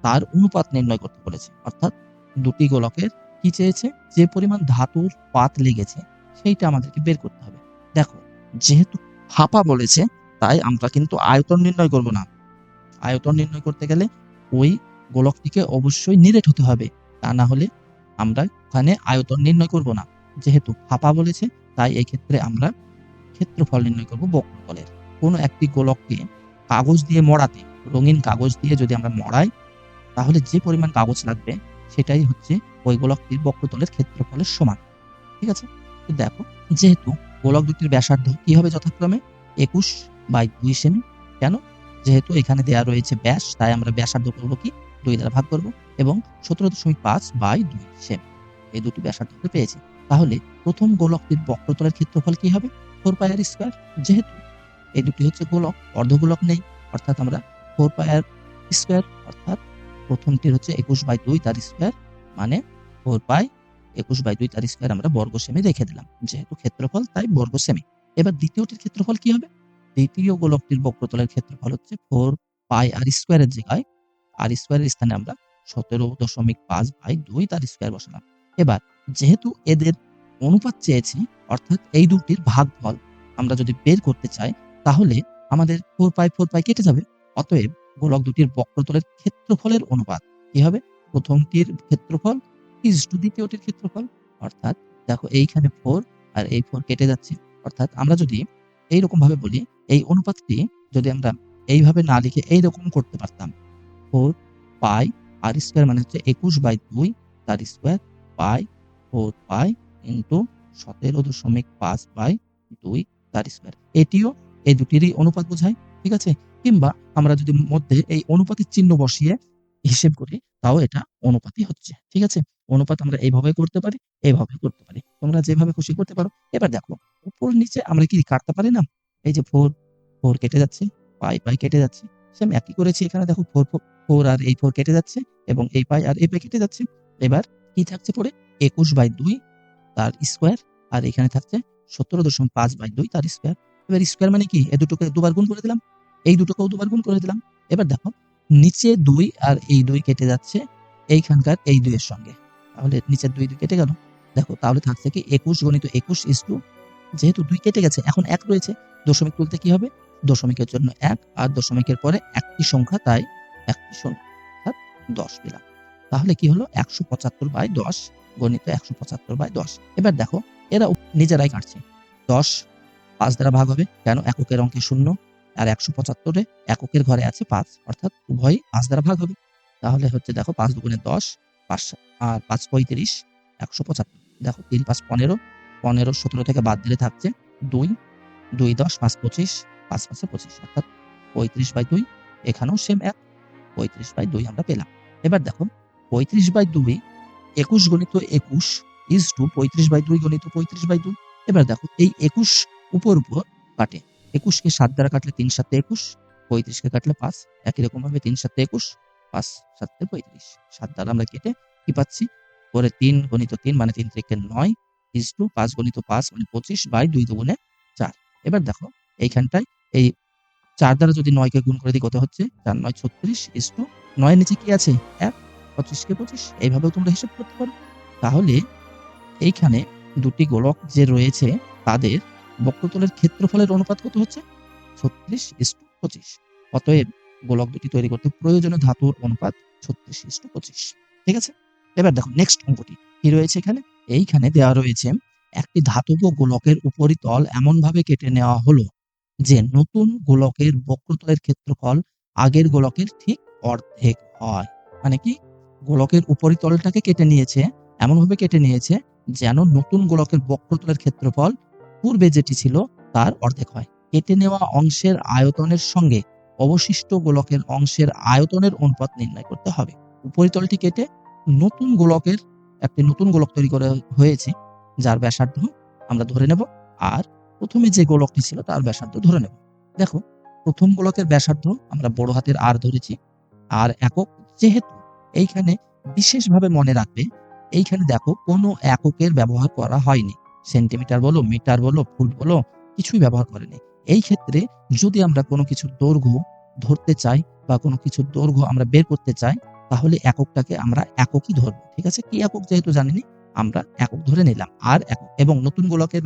তার অনুপাত নির্ণয় করতে বলেছে। অর্থাৎ দুটি গোলকের কি চেয়েছে? যে পরিমাণ ধাতুর পাত লেগেছে সেইটা আমাদেরকে বের করতে হবে। দেখো, যেহেতু ফাঁপা বলেছে তাই আমরা কিন্তু আয়তন নির্ণয় করব না। আয়তন নির্ণয় করতে গেলে ওই গোলকটিকে অবশ্যই নিরেট হতে হবে, তা না হলে আমরা ওখানে আয়তন নির্ণয় করব না। যেহেতু ফাঁপা বলেছে তাই এই ক্ষেত্রে আমরা ক্ষেত্রফল নির্ণয় করব বক্রতলের। কোনো একটি গোলককে কাগজ দিয়ে মোড়াতে, রঙিন কাগজ দিয়ে যদি আমরা মোড়াই, তাহলে যে পরিমাণ কাগজ লাগবে সেটাই হচ্ছে ওই গোলকটির বক্রতলের ক্ষেত্রফলের সমান। ঠিক আছে? তো দেখো, যেহেতু গোলক দুটির ব্যাসার্ধ কি হবে যথাক্রমে 21/2 সেমি। কেন? যেহেতু এখানে দেয়া রয়েছে ব্যাস, তাই আমরা ব্যাসার্ধ করব কি 2 দ্বারা ভাগ করব এবং 17.5/2 সেমি এই দুটি ব্যাসার্ধকে পেয়েছি। তাহলে প্রথম গোলকটির বক্রতলের ক্ষেত্রফল কি হবে? 4πr²। যেহেতু এই দুটি হচ্ছে গোলক, অর্ধগোলক নেই, অর্থাৎ আমরা 4πr² অর্থাৎ প্রথমটির হচ্ছে 21/2 তার স্কয়ার মানে 4π 21/2 তার স্কয়ার আমরা বর্গ সেমি রেখে দিলাম। যেহেতু ক্ষেত্রফল তাই বর্গ সেমি। এবার দ্বিতীয়টির ক্ষেত্রফল কি হবে? দ্বিতীয় গোলকটির বক্রতলের ক্ষেত্রফল হচ্ছে 4πr² এর জায়গায় r² এর স্থানে আমরা 17.5/2 তার স্কয়ার বসালাম। এবার যেহেতু এদের অনুপাত চেয়েছি, অর্থাৎ এই দুটির ভাগফল আমরা যদি বের করতে চাই, তাহলে আমাদের 4π কেটে যাবে। অতএব গোলক দুটির বক্রতলের ক্ষেত্রফলের অনুপাত কি হবে? প্রথমটির ক্ষেত্রফল দ্বিতীয়টির ক্ষেত্রফল। অর্থাৎ দেখো, এইখানে 4 আর এই 4 কেটে যাচ্ছে। অর্থাৎ আমরা যদি এইরকম ভাবে বলি, এই অনুপাতটি যদি আমরা এইভাবে না লিখে এইরকম করতে পারতাম, 4πr² মানে হচ্ছে 21/2 তার স্কয়ার পাই 4π ইন্টু 17.5/2 তার স্কয়ার। এটিও এই দুটিরই অনুপাত বোঝায়। ঠিক আছে? কিংবা আমরা যদি মধ্যে এই অনুপাতের চিহ্ন বসিয়ে হিসেব করি, তাও এটা অনুপাতই হচ্ছে। ঠিক আছে? অনুপাত আমরা এইভাবে করতে পারি, এইভাবে করতে পারি। তোমরা যেভাবে খুশি করতে পারো। এবার দেখো, উপর নিচে আমরা কি কাটতে পারি না? এই যে 4 কেটে যাচ্ছে, পাই কেটে যাচ্ছে। সেম একই করেছি এখানে। দেখো, 4 আর এই 4 কেটে যাচ্ছে এবং এই পাই আর এই পাই কেটে যাচ্ছে। এবার কি থাকছে পড়ে? 21/2 তার স্কয়ার আর এখানে থাকছে 17.5/2 তার স্কয়ার। এবার স্কয়ার মানে কি? এই দুটোকে দুবার গুণ করে দিলাম, এই দুটোকেও দুবার গুণ করে দিলাম। এবার দেখো, নিচে 2 আর এই 2 কেটে যাচ্ছে এইখানকার এই 2 এর সঙ্গে। তাহলে নিচের 2 কেটে গেল। দেখো, তাহলে থাকছে কি 21 × 21 যেহেতু 2 কেটে গেছে, এখন 1 রয়েছে। দশমিক তুলতে কি হবে? দশমিকের জন্য 1 আর দশমিকের পরে একটি সংখ্যা, তাই একটি সংখ্যা অর্থাৎ 10 পেলাম। তাহলে কি হলো? 175/10 গণিত 175/10। এবার দেখো, এরা নিজেরাই কাটছে। 10 5 দ্বারা ভাগ হবে। কেন? এককের অঙ্কে 0 আর 175 এ এককের ঘরে আছে 5, অর্থাৎ উভয়ই 5 দ্বারা ভাগ হবে। তাহলে হচ্ছে দেখো, 5 দুগুণে 10, 5 আর 5 35, 175। দেখো, 3 5 15, 15 17 থেকে বাদ দিলে থাকছে 2, 2 10, 5 25, 5 5 25 অর্থাৎ 35/2। এখানেও সেম 1, 35/2 আমরা পেলাম। এবার দেখো, 35/2 21 × 21 35/2 × 35/2। এবার দেখো, এই 21 উপর কাটে। 21 কে 7 দ্বারা কাটলে 3 7 21, 35 কে কাটলে 5। একই রকম ভাবে 3 7 21, 5 7 35। 7 দ্বারা আমরা কেটে কি পাচ্ছি? পরে 3 × 3 মানে 3 3 9 5 × 5 মানে 25/2 × 4। এবার দেখো, এইখানটায় এই 4 দ্বারা যদি 9 কে গুণ করে দিই কত হচ্ছে? 4 9 36 ইস্টু 9 এর নিচে কি আছে? 1 25 কে 25 এইভাবেও তোমরা হিসাব করতে পারো। তাহলে এইখানে দুটি গোলক যে রয়েছে তাদের বক্রতলের ক্ষেত্রফলের অনুপাত কত হচ্ছে? 36:25। অতএব গোলক দুটি তৈরি করতে প্রয়োজনীয় ধাতুর অনুপাত 36:25। ঠিক আছে? এবার দেখো নেক্সট অঙ্কটি কি রয়েছে এখানে? এইখানে দেওয়া রয়েছে একটি ধাতব গোলকের উপরিতল এমনভাবে কেটে নেওয়া হলো যে নতুন গোলকের বক্রতলের ক্ষেত্রফল আগের গোলকের ঠিক অর্ধেক হয়। মানে কি? গোলকের উপরিতলটাকে কেটে নিয়েছে, এমনভাবে কেটে নিয়েছে যেন নতুন গোলকের বক্রতলের ক্ষেত্রফল পূর্বে যেটি ছিল তার অর্ধেক হয়। কেটে নেওয়া অংশের আয়তনের সঙ্গে অবশিষ্ট গোলকের অংশের আয়তনের অনুপাত নির্ণয় করতে হবে। উপরিতলটি কেটে একটি নতুন গোলক তৈরি করা হয়েছে যার ব্যাসার্ধ আমরা ধরে নেব, আর প্রথমে যে গোলকটি ছিল তার ব্যাসার্ধ ধরে নেব। দেখো প্রথম গোলকের ব্যাসার্ধ আমরা বড় হাতের আর ধরেছি, আর একক যেহেতু এইখানে বিশেষভাবে মনে রাখবে, এইখানে দেখো কোনো এককের ব্যবহার করা হয়নি। সেন্টিমিটার বলো, মিটার বলো, ফুট বলো, কিছুই ব্যবহার করেনি। এই ক্ষেত্রে যদি আমরা কোনো কিছুর দৈর্ঘ্য ধরতে চাই বা কোনো কিছুর দৈর্ঘ্য আমরা বের করতে চাই, তাহলে এককটাকে আমরা এককই ধরবো। ঠিক আছে? কি একক যেহেতু জানিনি, আমরা একক ধরে নিলাম। আর একক এবং নতুন গোলকের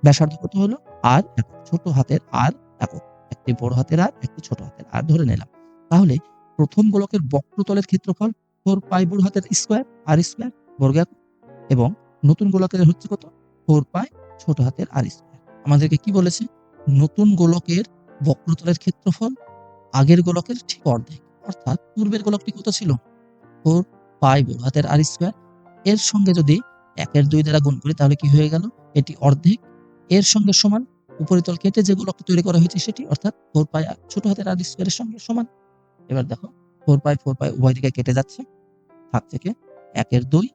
ব্যাসার্ধ কত হলো? আর একক, ছোট হাতের আর একক। একটি বড় হাতের আর, একটি ছোট হাতের আর ধরে নিলাম। তাহলে প্রথম গোলকের বক্রতলের ক্ষেত্রফল 4 পাই বড় হাতের স্কয়ার আর স্কয়ার বর্গ একক, এবং নতুন গোলকের হচ্ছে কত? 4 পাই ছোট হাতের আর স্কয়ার। আমাদেরকে কি বলেছে? নতুন গোলকের বক্রতলের ক্ষেত্রফল আগের গোলকের ঠিক অর্ধেক। অর্থাৎ পূর্বের গোলকটি কত ছিল? 4 পাই বড় হাতের আর স্কয়ার। এর সঙ্গে যদি 1 এর 2 দ্বারা গুণ করি তাহলে কি হয়ে গেল? এটি অর্ধেক। এর সঙ্গে সমান উপরিতল কেটে যে গোলকটি তৈরি করা হয়েছে সেটি, অর্থাৎ 4 পাই ছোট হাতের আর স্কয়ারের সঙ্গে সমান। এবার দেখো 4 পাই উভয় দিকে কেটে যাচ্ছে। থাকছে কি? 1 এর 2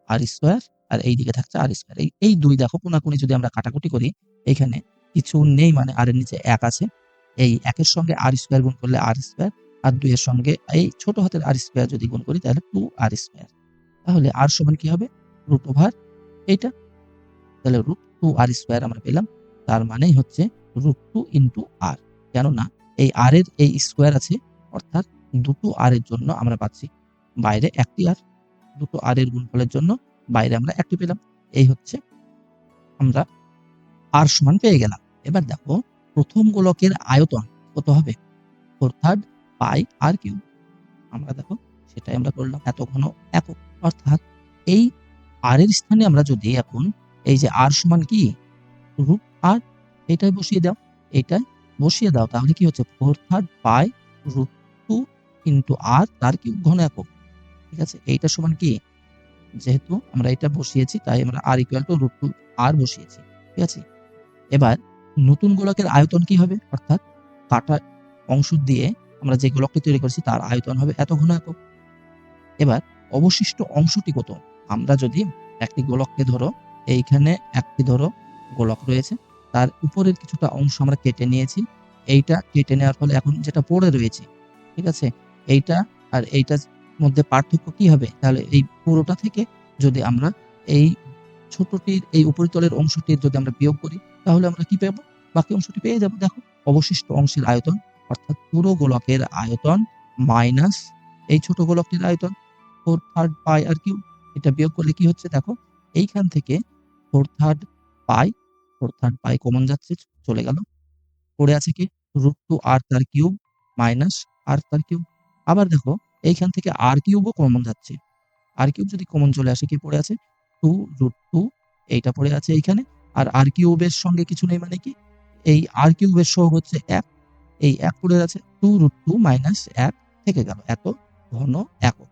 আর স্কয়ার, আর এই দিকে থাকছে আর স্কয়ার। এই 2 দেখো কোণাকুণি যদি আমরা কাটাকুটি করি, এইখানে কিছু নেই, মানে আর এর নিচে 1 আছে। এই 1 এর সঙ্গে আর স্কয়ার গুণ করলে আর স্কয়ার, আর 2 এর সঙ্গে এই ছোট হাতের আর স্কয়ার যদি গুণ করি তাহলে 2 আর স্কয়ার। তাহলে আর সমান কি হবে? রুট ওভার এইটা। তাহলে √2 আর স্কয়ার আমরা পেলাম। তার মানেই হচ্ছে √2 ইনটু আর। কেননা এই আর এর এই স্কয়ার আছে, অর্থাৎ দুটো আর এর জন্য আমরা পাচ্ছি বাইরে একটি আর। দুটো আর এর গুণফলের জন্য বাইরে আমরা একটি পেলাম। এই হচ্ছে আমরা আর সমান পেয়ে গেলাম। এবার দেখো প্রথম গোলকের আয়তন কত হবে? 4/3 পাই আর কিউব। আমরা দেখো সেটাই আমরা করলাম, এত ঘন একক। অর্থাৎ এই আর এর স্থানে আমরা যদি এখন এই যে আর সমান কি? √r, এটাই বসিয়ে দাও। এটাই বসিয়ে দাও, তাহলে কি হচ্ছে? 4/3 পাই √2 ইনটু r তার কিউব ঘন একক। ঠিক আছে? এইটা সমান কি? যেহেতু আমরা এটা বসিয়েছি তাই আমরা r ইকুয়াল টু √2 r বসিয়েছি। ঠিক আছে? এবার নতুন গোলকের আয়তন কি হবে? অর্থাৎ কাটা অংশ দিয়ে আমরা যে গোলকটি তৈরি করেছি তার আয়তন হবে এত ঘন একক। এবার অবশিষ্ট অংশটি কত? আমরা যদি একটি গোলককে ধরো, এইখানে একটি ধরো গোলক রয়েছে, তার উপরের কিছুটা অংশ আমরা কেটে নিয়েছি। এইটা কেটে নেওয়ার ফলে এখন যেটা পড়ে রয়েছে, ঠিক আছে? এইটা আর এইটার মধ্যে পার্থক্য কি হবে? তাহলে এই পুরোটা থেকে যদি আমরা এই ছোটটির এই উপরিতলের অংশটির যদি আমরা বিয়োগ করি, তাহলে আমরা কি পাবো? বাকি অংশটি পেয়ে যাবো। দেখো অবশিষ্ট অংশের আয়তন, অর্থাৎ পুরো গোলকের আয়তন মাইনাস এই ছোট গোলকটির আয়তন 4/3 পাই আর কিউব। এটা বিয়োগ করলে কি হচ্ছে? দেখো এইখান থেকে 4/3 পাই, 4/3 পাই কমন যাচ্ছে, চলে গেল। পড়ে আছে কি? √2 r তার কিউব মাইনাস r তার কিউব। আবার দেখো এইখান থেকে r কিউবও কমন যাচ্ছে। r কিউব যদি কমন চলে আসে, কি পড়ে আছে? 2√2, এইটা পড়ে আছে এইখানে। আর r কিউবের সঙ্গে কিছু নেই মানে কি? এই r কিউবের সহগ হচ্ছে 1। এই 1 পড়ে আছে, 2√2 মাইনাস 1 থেকে গেল। এত ঘন একক।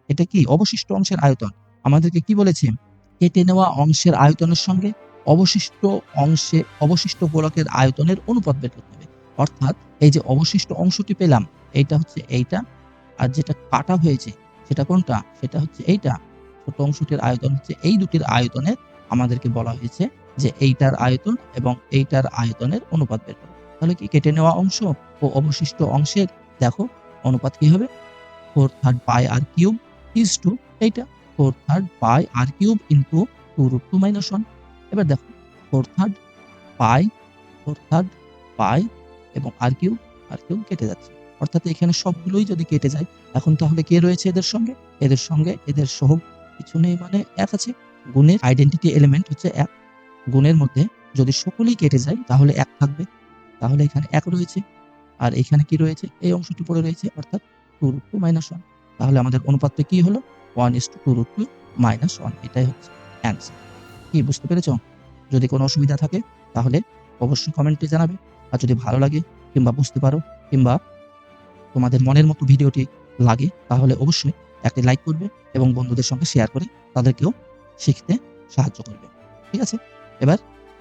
এটা কি? অবশিষ্ট অংশের আয়তন। আমাদেরকে কি বলেছে? কেটে নেওয়া অংশের আয়তনের সঙ্গে অবশিষ্ট গোলকের আয়তনের অনুপাত বের করতে হবে। অর্থাৎ এই যে অবশিষ্ট অংশটি পেলাম, এইটা হচ্ছে এইটা, আর যেটা কাটা হয়েছে সেটা কোনটা? সেটা হচ্ছে এইটা। ছোট অংশটির আয়তন হচ্ছে এই দুটির আয়তনের, আমাদেরকে বলা হয়েছে যে এইটার আয়তন এবং এইটার আয়তনের অনুপাত বের করো। তাহলে কি কেটে নেওয়া অংশ ও অবশিষ্ট অংশের দেখো অনুপাত কি হবে? 4/3 পাই আর কিউব ইজ টু এইটা 4/3 পাই আর কিউব ইনটু 2√2 মাইনাস 1। এবার দেখো 4/3 পাই, 4/3 পাই এবং আর কিউব, আর কেউ কেটে যাচ্ছে। অর্থাৎ এখানে সবগুলোই যদি কেটে যায়, এখন তাহলে কে রয়েছে এদের সঙ্গে? এদের সঙ্গে এদের সহ কিছু নেই মানে ১ আছে। গুণের আইডেন্টিটি এলিমেন্ট হচ্ছে ১। গুণের মধ্যে যদি সকলেই কেটে যায় তাহলে ১ থাকবে। তাহলে এখানে ১ রয়েছে। আর এখানে কি রয়েছে? এই অংশটি পড়ে রয়েছে অর্থাৎ 2√2 -1। তাহলে আমাদের অনুপাতটা কি হলো? 1:2√2 -1 এটাই হচ্ছে অ্যান্সার। কি বুঝতে পেরেছ? যদি কোনো অসুবিধা থাকে তাহলে অবশ্যই কমেন্টে জানাবে। আর যদি ভালো লাগে কিংবা বুঝতে পারো কিংবা তোমাদের মনের মতো ভিডিওটি লাগে তাহলে অবশ্যই একটি লাইক করবে এবং বন্ধুদের সঙ্গে শেয়ার করে তাদেরকেও শিখতে সাহায্য করবে। ঠিক আছে? এবার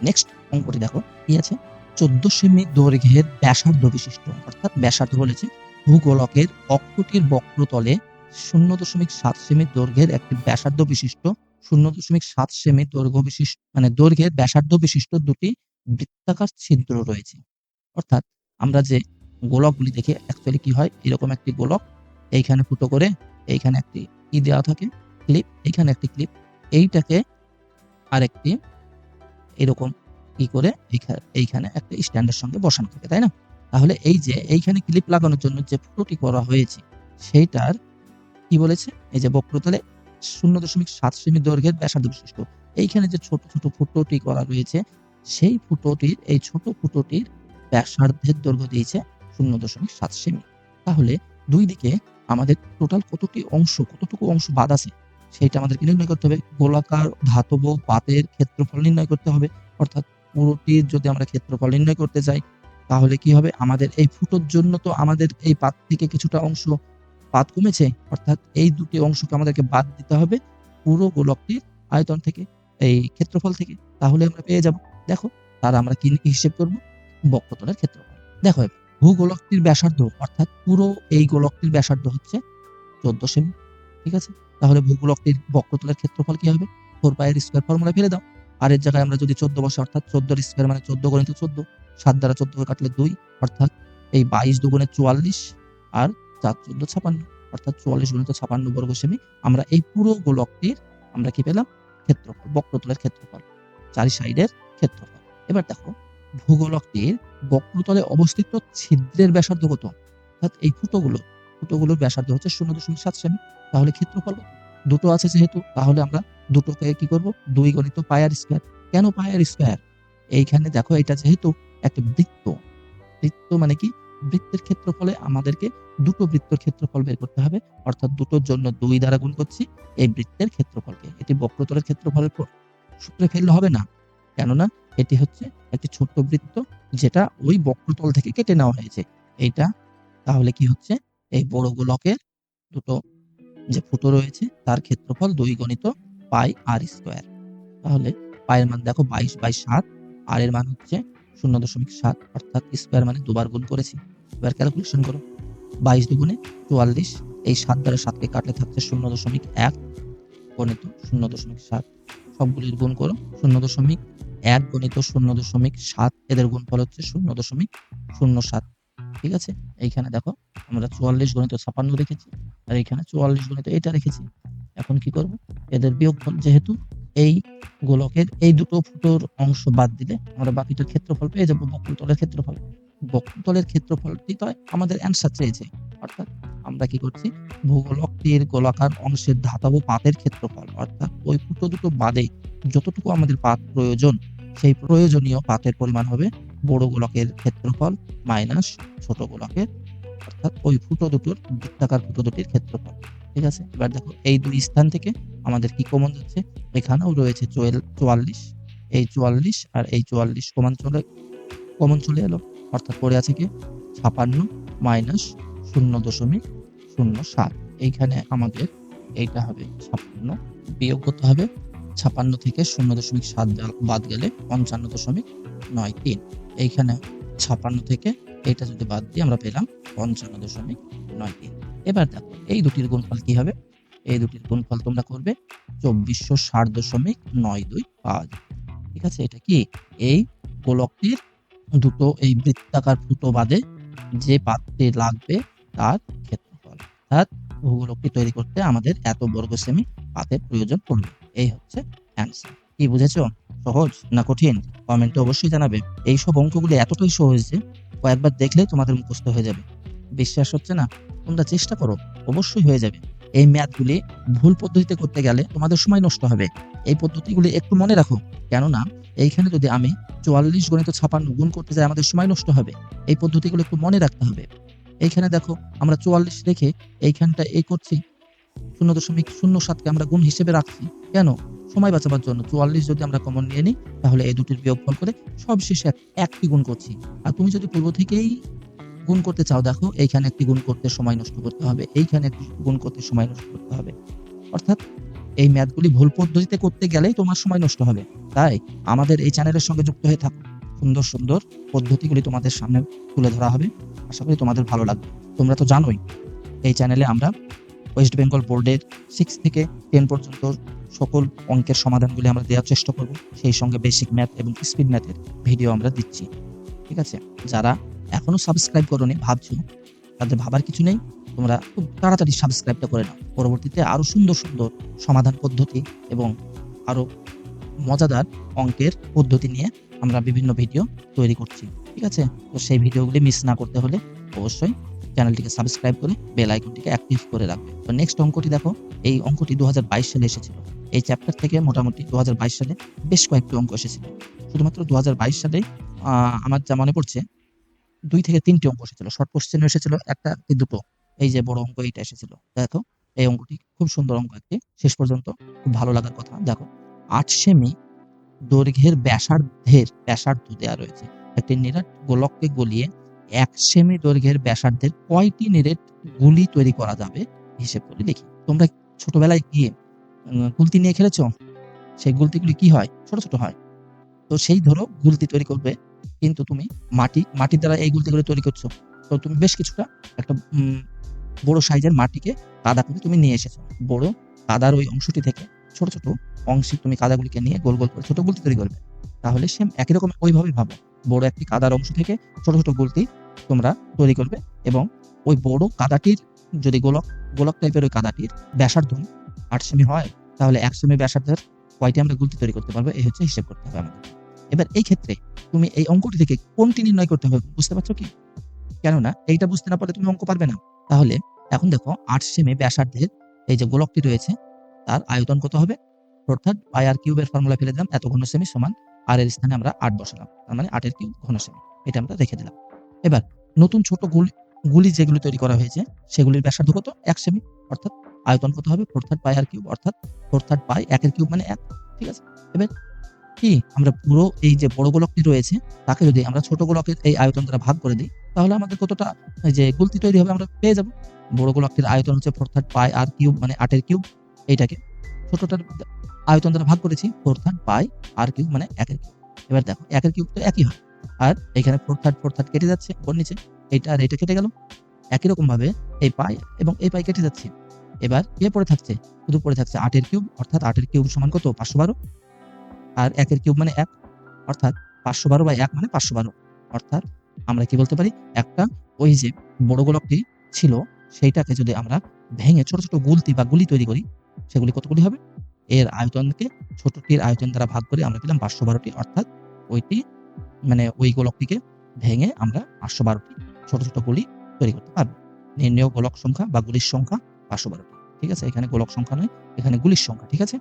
নেক্সট অঙ্কটি দেখো কি আছে? ১৪ সেমি দৈর্ঘ্যের ব্যাসার্ধ বিশিষ্ট অর্থাৎ ব্যাসার্ধ বলেছে ভূগোলকের অক্ষটির বক্রতলে ০.৭ সেমি দৈর্ঘ্যের একটি ব্যাসার্ধ বিশিষ্ট ০.৭ সেমি দৈর্ঘ্যের ব্যাসার্ধ বিশিষ্ট দুটি বৃত্তাকার ছিদ্র রয়েছে। অর্থাৎ আমরা যে গোলকগুলি দেখি অ্যাকচুয়ালি কি হয়? এরকম একটি গোলক, এইখানে ফুটো করে এইখানে একটি দেওয়া থাকে ক্লিপ, এইখানে একটি ক্লিপ, এইটাকে আরেকটি এরকম করে এইখানে একটা স্ট্যান্ডের সঙ্গে বসানো থাকে, তাই না? তাহলে এই যে এইখানে ক্লিপ লাগানোর জন্য যে ফুটোটি করা হয়েছে সেইটার কি বলেছে? এই যে বক্রতলে ০.৭ সেমি দৈর্ঘ্যের ব্যাসার্ধ বিশিষ্ট। এইখানে যে ছোট, ছোট ফুটোটি করা রয়েছে সেই ফুটোটির এই ছোট ফুটোটির ব্যাসার্ধের দৈর্ঘ্য দিয়েছে ০.৭ সেমি। তাহলে ২ দিকে আমাদের টোটাল কতটুকু অংশ বাদ আছে সেইটা আমাদেরকে নির্ণয় করতে হবে। গোলাকার ধাতব পাতের ক্ষেত্রফল নির্ণয় করতে হবে। অর্থাৎ পুরোটির যদি আমরা ক্ষেত্রফল নির্ণয় করতে যাই তাহলে কি হবে? আমাদের এই ফুটোর জন্য তো আমাদের এই পাত থেকে কিছুটা অংশ পাত কমেছে। অর্থাৎ এই দুটি অংশকে আমাদেরকে বাদ দিতে হবে পুরো গোলকটির আয়তন থেকে, এই ক্ষেত্রফল থেকে। তাহলে আমরা পেয়ে যাব। দেখো, তার আমরা কি হিসেব করব? বক্রতলের ক্ষেত্রফল। দেখো এবার ভূগোলকটির ব্যাসার্ধ অর্থাৎ পুরো এই গোলকটির ব্যাসার্ধ হচ্ছে ১৪ সেমি। ঠিক আছে? তাহলে ভূগোলকটির বক্রতলের ক্ষেত্রফল কি হবে? 4πr² ফর্মুলায় ফেলে দাও। আর এর জায়গায় আমরা যদি ১৪ বসাই অর্থাৎ ১৪ এর স্কয়ার মানে ১৪ × ১৪, ৭ দ্বারা ১৪ কে কাটলে ২ অর্থাৎ এই ২২ দুগুণে ৪৪ আর ৪ × ১৪ = ৫৬ অর্থাৎ ৪৪ × ৫৬ বর্গ সেমি। আমরা এই পুরো গোলকটির আমরা কি পেলাম? ক্ষেত্রফল, বক্রতলের ক্ষেত্রফল, ৪ সাইডের ক্ষেত্রফল। এবার দেখো ভূগোলকটির বক্রতলে অবস্থিত ছিদ্রের ব্যাসার্ধ কত? অর্থাৎ এই ফুটোগুলোর ব্যাসার্ধ হচ্ছে ০.৭ সেমি। তাহলে ক্ষেত্রফল কত? দুটো আছে যেহেতু তাহলে আমরা দুটোকে কি করব? ২ × πr²। কেন πr²? এইখানে দেখো এটা যেহেতু একটা বৃত্ত, বৃত্ত মানে কি? বৃত্তের ক্ষেত্রফলে আমাদেরকে দুটো বৃত্তের ক্ষেত্রফল বের করতে হবে। অর্থাৎ দুটোর জন্য ২ দ্বারা গুণ করছি এই বৃত্তের ক্ষেত্রফলকে। এটি বক্রতলের ক্ষেত্রফলের সূত্রে ফেললে হবে না। কেননা এটি হচ্ছে একটি ছোট্ট বৃত্ত যেটা ওই বক্রতল থেকে কেটে নেওয়া হয়েছে। এইটা তাহলে কি হচ্ছে? এই বড় গোলকের দুটো যে ফুটো রয়েছে তার ক্ষেত্রফল ২ × πr²। তাহলে পায়ের মান দেখো ২২/৭, আর এর মান হচ্ছে ০.৭ অর্থাৎ স্কয়ার মানে দুবার গুণ করেছি। এবার ক্যালকুলেশন করো। ২২ দুগুণে ৪৪, এই ৭ দ্বারা ৭ কে কাটলে থাকছে ০.১ গণিত ০.৭। সবগুলির গুণ করো। ০.১ গণিত ০.৭ এদের গুণফল হচ্ছে ০.০৭। ঠিক আছে? এইখানে দেখো আমরা ৪৪ গণিত ৫৬ রেখেছি আর এখানে ৪৪ গণিত এটা রেখেছি। এখন কি করব? এদের বিয়োগফল, যেহেতু এই গোলকের এই দুটো ফুটোর অংশ বাদ দিলে আমরা বাকিটার ক্ষেত্রফল পেয়ে যাব, বক্রতলের ক্ষেত্রফল। বক্রতলের ক্ষেত্রফলটি তো আমাদের অ্যান্সার চেয়েছে। অর্থাৎ আমরা কি করছি? ভূগোলকটির গোলাকার অংশের ধাতব পাতের ক্ষেত্রফল অর্থাৎ ওই ফুটো দুটো বাদে যতটুকু আমাদের পাত প্রয়োজন সেই প্রয়োজনীয় পাতের পরিমাণ হবে বড় গোলকের ক্ষেত্রফল মাইনাস ছোট গোলকের অর্থাৎ ওই ফুটো দুটোর বৃত্তাকার ফুটো দুটির ক্ষেত্রফল। ঠিক আছে? এবার দেখো এই দুই স্থান থেকে আমাদের কি কমন যাচ্ছে? এখানেও রয়েছে ৪৪, এই ৪৪ আর এই ৪৪ কমন চলে এলো। অর্থাৎ পড়ে আছে কি? ৫৬ মাইনাস ০.০৭। এইখানে আমাদের এইটা হবে ৫৬, বিয়োগ করতে হবে ৫৬ থেকে ০.৭ বাদ গেলে ৫৫.৯৩। এইখানে ৫৬ থেকে এটা যদি বাদ দিই আমরা পেলাম ৫৫.৯৩। এবার দেখো এই দুটির গুণফল কি হবে? এই দুটির গুণফল তোমরা করবে ২৪৬০.৯২ পাওয়া যাবে। ঠিক আছে? এটা কি? এই গোলকটির দুটো এই বৃত্তাকার ফুটো বাদে যে পাতটি লাগবে তার ক্ষেত্রফল। অর্থাৎ ভূগোলকটি তৈরি করতে আমাদের এত বর্গ সেমি পাতের প্রয়োজন পড়বে। এই হচ্ছে অ্যান্সার। কি বুঝেছো? সহজ না কঠিন? কমেন্টে অবশ্যই জানাবে। এইসব অঙ্কগুলো এতটাই সহজ যে কয়েকবার দেখলে তোমাদের মুখস্থ হয়ে যাবে। বিশ্বাস হচ্ছে না? তোমরা চেষ্টা করো, অবশ্যই হয়ে যাবে। এই ম্যাথগুলি ভুল পদ্ধতিতে করতে গেলে তোমাদের সময় নষ্ট হবে। এই পদ্ধতিগুলি একটু মনে রাখো। কেননা এইখানে যদি আমি ৪৪ গণিত ৫৬ গুণ করতে যাই আমাদের সময় নষ্ট হবে। এই পদ্ধতিগুলো একটু মনে রাখতে হবে। এইখানে দেখো আমরা ৪৪ রেখে এইখানটা এই করছি ০.০৭ কে আমরা গুণ হিসেবে রাখছি। কেন? সময় বাঁচাবার জন্য। ৪৪ যদি আমরা কমন নিয়ে নিই তাহলে এই দুটির বিয়োগফল করে সবশেষে একটি গুণ করছি। আর তুমি যদি পূর্ব থেকেই গুণ করতে চাও, দেখো এইখানে একটি গুণ করতে সময় নষ্ট করতে হবে, এইখানে একটি গুণ করতে সময় নষ্ট করতে হবে। অর্থাৎ এই ম্যাথগুলি ভুল পদ্ধতিতে করতে গেলেই তোমার সময় নষ্ট হবে। তাই আমাদের এই চ্যানেলের সঙ্গে যুক্ত হয়ে থাকো। সুন্দর, সুন্দর পদ্ধতিগুলি তোমাদের সামনে তুলে ধরা হবে। আশা করি তোমাদের ভালো লাগবে। তোমরা তো জানোই এই চ্যানেলে আমরা ওয়েস্ট বেঙ্গল বোর্ডের 6 থেকে 10 পর্যন্ত সকল অঙ্কের সমাধানগুলি আমরা দেওয়ার চেষ্টা করব। সেই সঙ্গে বেসিক ম্যাথ এবং স্পিড ম্যাথের ভিডিও আমরা দিচ্ছি। ঠিক আছে? যারা এখনো সাবস্ক্রাইব করোনি ভাবছো, তাদের ভাবার কিছু নেই। তোমরা খুব তাড়াতাড়ি সাবস্ক্রাইবটা করে নাও। পরবর্তীতে আরো সুন্দর, সুন্দর সমাধান পদ্ধতি এবং আরো মজাদার অঙ্কের পদ্ধতি নিয়ে আমরা বিভিন্ন ভিডিও তৈরি করছি। ঠিক আছে? তো সেই ভিডিওগুলি মিস না করতে হলে অবশ্যই চ্যানেলটিকে সাবস্ক্রাইব করে বেল আইকনটিকে অ্যাক্টিভ করে রাখবে। তো নেক্সট অঙ্কটি দেখো, এই অঙ্কটি ২০২২ সালে এসেছিল। এই চ্যাপ্টার থেকে মোটামুটি ২০২২ সালে বেশ কয়েকটি অঙ্ক এসেছিল। শুধুমাত্র ২০২২ সালে আমার যা মনে পড়ছে ২ থেকে ৩টি অঙ্ক এসেছিল। শর্ট কোয়েশ্চেন এসেছিল ১টা কি ২টো। এই যে বড় অঙ্ক এইটা এসেছিল। দেখো এই অঙ্কটি খুব সুন্দর অঙ্ক একটি। শেষ পর্যন্ত খুব ভালো লাগার কথা। দেখো ৮ সেমি দৈর্ঘ্যের ব্যাসার্ধ দেয়া রয়েছে। একটি নিরেট গোলককে গলিয়ে ১ সেমি দৈর্ঘ্যের ব্যাসার্ধের কয়টি নিরেট গুলি তৈরি করা যাবে হিসেব করে লিখি। তোমরা ছোটবেলায় কি গুলতি নিয়ে খেলেছো? সেই গুলতিগুলি কি হয়? ছোট, ছোট হয়। তো সেই ধরো গুলতি তৈরি করবে, কিন্তু তুমি মাটির দ্বারা এই গুলতিগুলো তৈরি করছো। তো তুমি বেশ কিছুটা একটা বড় সাইজের মাটিকে কাদা করে তুমি নিয়ে এসেছো। বড় কাদার ওই অংশটি থেকে ছোট, ছোট অংশে তুমি কাদাগুলিকে নিয়ে গোল, গোল করে ছোট গুলতি তৈরি করবে। তাহলে সেম একই রকম ওইভাবেই ভাবো। বড় একটি কাদার অংশ থেকে ছোট, ছোট গুলতি তোমরা তৈরি করবে এবং ওই বড় কাদাটির যদি গোলক টাইপের ওই কাদাটির ব্যাসার্ধ ৮ সেমি হয়, তাহলে ১ সেমি ব্যাসার্ধের কয়টি আমরা গুলতি তৈরি করতে পারবো, এই হচ্ছে হিসেব করতে হবে আমাদের। এবার এই ক্ষেত্রে তুমি এই অঙ্কটি থেকে কোনটি নির্ণয় করতে হবে বুঝতে পারছো কি? কেননা এইটা বুঝতে না পারলে তুমি অঙ্ক পারবে না। তাহলে এখন দেখো ৮ সেমি ব্যাসার্ধের এই যে গোলকটি রয়েছে তার আয়তন কত হবে? অর্থাৎ পাই আর কিউবের ফর্মুলা ফেলে দিলাম, এত ঘন সেমি সমান আর এর স্থানে আমরা ৮ বসালাম। তার মানে ৮ এর কিউব ঘন সেমি। এটা আমরা রেখে দিলাম। এবার নতুন ছোট গুলি যেগুলো তৈরি করা হয়েছে সেগুলির ব্যাসার্ধ কত? ১ সেমি। অর্থাৎ আয়তন কত হবে? 4/3 পাই আর কিউব, অর্থাৎ 4/3 পাই ১ এর কিউব মানে ১। ঠিক আছে? এবার কি আমরা পুরো এই যে বড় গোলকটি রয়েছে তাকে যদি আমরা ছোট গোলকের এই আয়তন দ্বারা ভাগ করে দিই, তাহলে আমাদের কতটা এই যে গুলতি তৈরি হবে আমরা পেয়ে যাব। বড় গোলকটির আয়তন হচ্ছে 4/3 পাই আর কিউব মানে ৮ এর কিউব। এইটাকে ছোটটার আয়তন দ্বারা ভাগ করেছি 4/3 পাই আর কিউব মানে ১ এর কিউব। এবার দেখো ১ এর কিউব তো একই হয়। আর এখানে 4/3 কেটে যাচ্ছে উপর নিচে। এইটা আর এইটা কেটে গেল। একই রকম ভাবে এই পাই এবং এই পাই কেটে যাচ্ছে। এবার কে পড়ে থাকছে? শুধু পড়ে থাকছে ৮ এর কিউব, অর্থাৎ ৮ এর কিউব সমান কত? ৫১২। আর ১ এর কিউব মানে ১, অর্থাৎ ৫১২/১ মানে ৫১২। অর্থাৎ আমরা কি বলতে পারি? একটা ওই যে বড় গোলকটি ছিল সেইটাকে যদি আমরা ভেঙে ছোট, ছোট গুলতি বা গুলি তৈরি করি, সেগুলি কতগুলি হবে? এর আয়তনকে ছোটটির আয়তন দ্বারা ভাগ করে আমরা পেলাম ৫১২টি, অর্থাৎ ওইটি মানে ওই গোলকটিকে ভেঙে আমরা ৫১২টি ছোট, ছোট গুলি তৈরি করতে পারব। নির্ণেয় গোলক সংখ্যা বা গুলির সংখ্যা ৫১২টি। ঠিক আছে? এখানে গোলক সংখ্যা নয়, এখানে গুলির সংখ্যা। ঠিক আছে?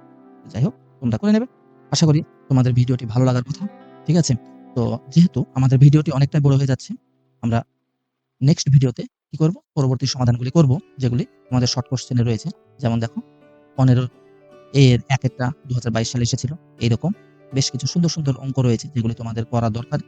যাই হোক তোমরা করে নেবে। আশা করি তোমাদের ভিডিওটি ভালো লাগার কথা। ঠিক আছে? তো যেহেতু আমাদের ভিডিওটি অনেকটাই বড় হয়ে যাচ্ছে, আমরা নেক্সট ভিডিওতে কি করব? পরবর্তী সমাধানগুলি করব, যেগুলি আমাদের শর্ট কোয়েশ্চেনে রয়েছে। যেমন দেখো ১৫ এর একেকটা ২০২২ সালে এসেছিল। এইরকম বেশ কিছু সুন্দর, সুন্দর অঙ্ক রয়েছে যেগুলি তোমাদের করা দরকার।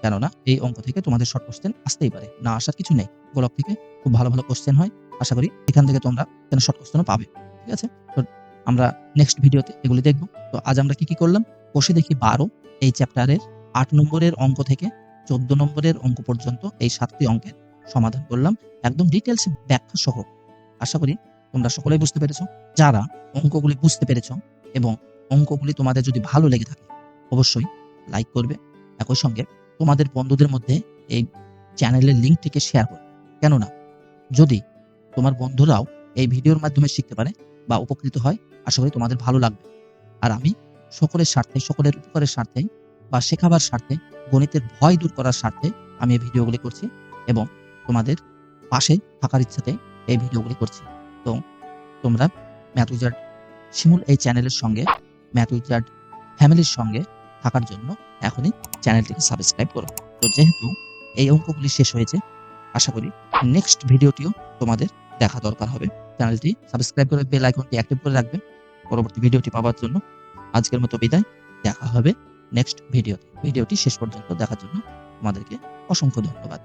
কেননা এই অঙ্ক থেকে তোমাদের শর্ট কোয়েশ্চেন আসতেই পারে। না আসার কিছু নেই। গোলক থেকে খুব ভালো, ভালো কোয়েশ্চেন হয়। আশা করি এখান থেকে তোমরা শর্ট কোয়েশ্চেনও পাবে। ঠিক আছে? তো আমরা নেক্সট ভিডিওতে এগুলি দেখব। তো আজ আমরা কি করলাম? কষে দেখি ১২ এই চ্যাপ্টারের ৮ নম্বরের অঙ্ক থেকে ১৪ নম্বরের অঙ্ক পর্যন্ত এই ৭টি অঙ্কের সমাধান করলাম একদম ডিটেইলস ব্যাখ্যা সহ। আশা করি তোমরা সকলেই বুঝতে পেরেছ। যারা অঙ্কগুলি বুঝতে পেরেছ এবং অঙ্কগুলি তোমাদের যদি ভালো লেগে থাকে অবশ্যই লাইক করবে। একই সঙ্গে তোমাদের বন্ধুদের মধ্যে এই চ্যানেলের লিঙ্কটিকে শেয়ার করবে। কেননা যদি তোমার বন্ধুরাও এই ভিডিওর মাধ্যমে শিখতে পারে বা উপকৃত হয়, আশা করি তোমাদের ভালো লাগবে। আর আমি সকলের স্বার্থে, সকলের উপকারের স্বার্থে বা শেখাবার স্বার্থে, গণিতের ভয় দূর করার স্বার্থে আমি এই ভিডিওগুলি করছি এবং তোমাদের পাশে থাকার ইচ্ছাতে এই ভিডিওগুলি করছি। তো তোমরা ম্যাথ উইজার্ড শিমুল এই চ্যানেলের সঙ্গে, ম্যাথ উইজার্ড ফ্যামিলির সঙ্গে থাকার জন্য এখনই চ্যানেলটিকে সাবস্ক্রাইব করো। তো যেহেতু এই অঙ্কগুলি শেষ হয়েছে, আশা করি নেক্সট ভিডিওটিও তোমাদের দেখা দরকার হবে। চ্যানেলটি সাবস্ক্রাইব করে বেল আইকনটি অ্যাক্টিভ করে রাখবেন পরবর্তী ভিডিওটি পাওয়ার জন্য। আজকের মতো বিদায়। দেখা হবে নেক্সট ভিডিওতে। ভিডিওটি শেষ পর্যন্ত দেখার জন্য তোমাদেরকে অসংখ্য ধন্যবাদ।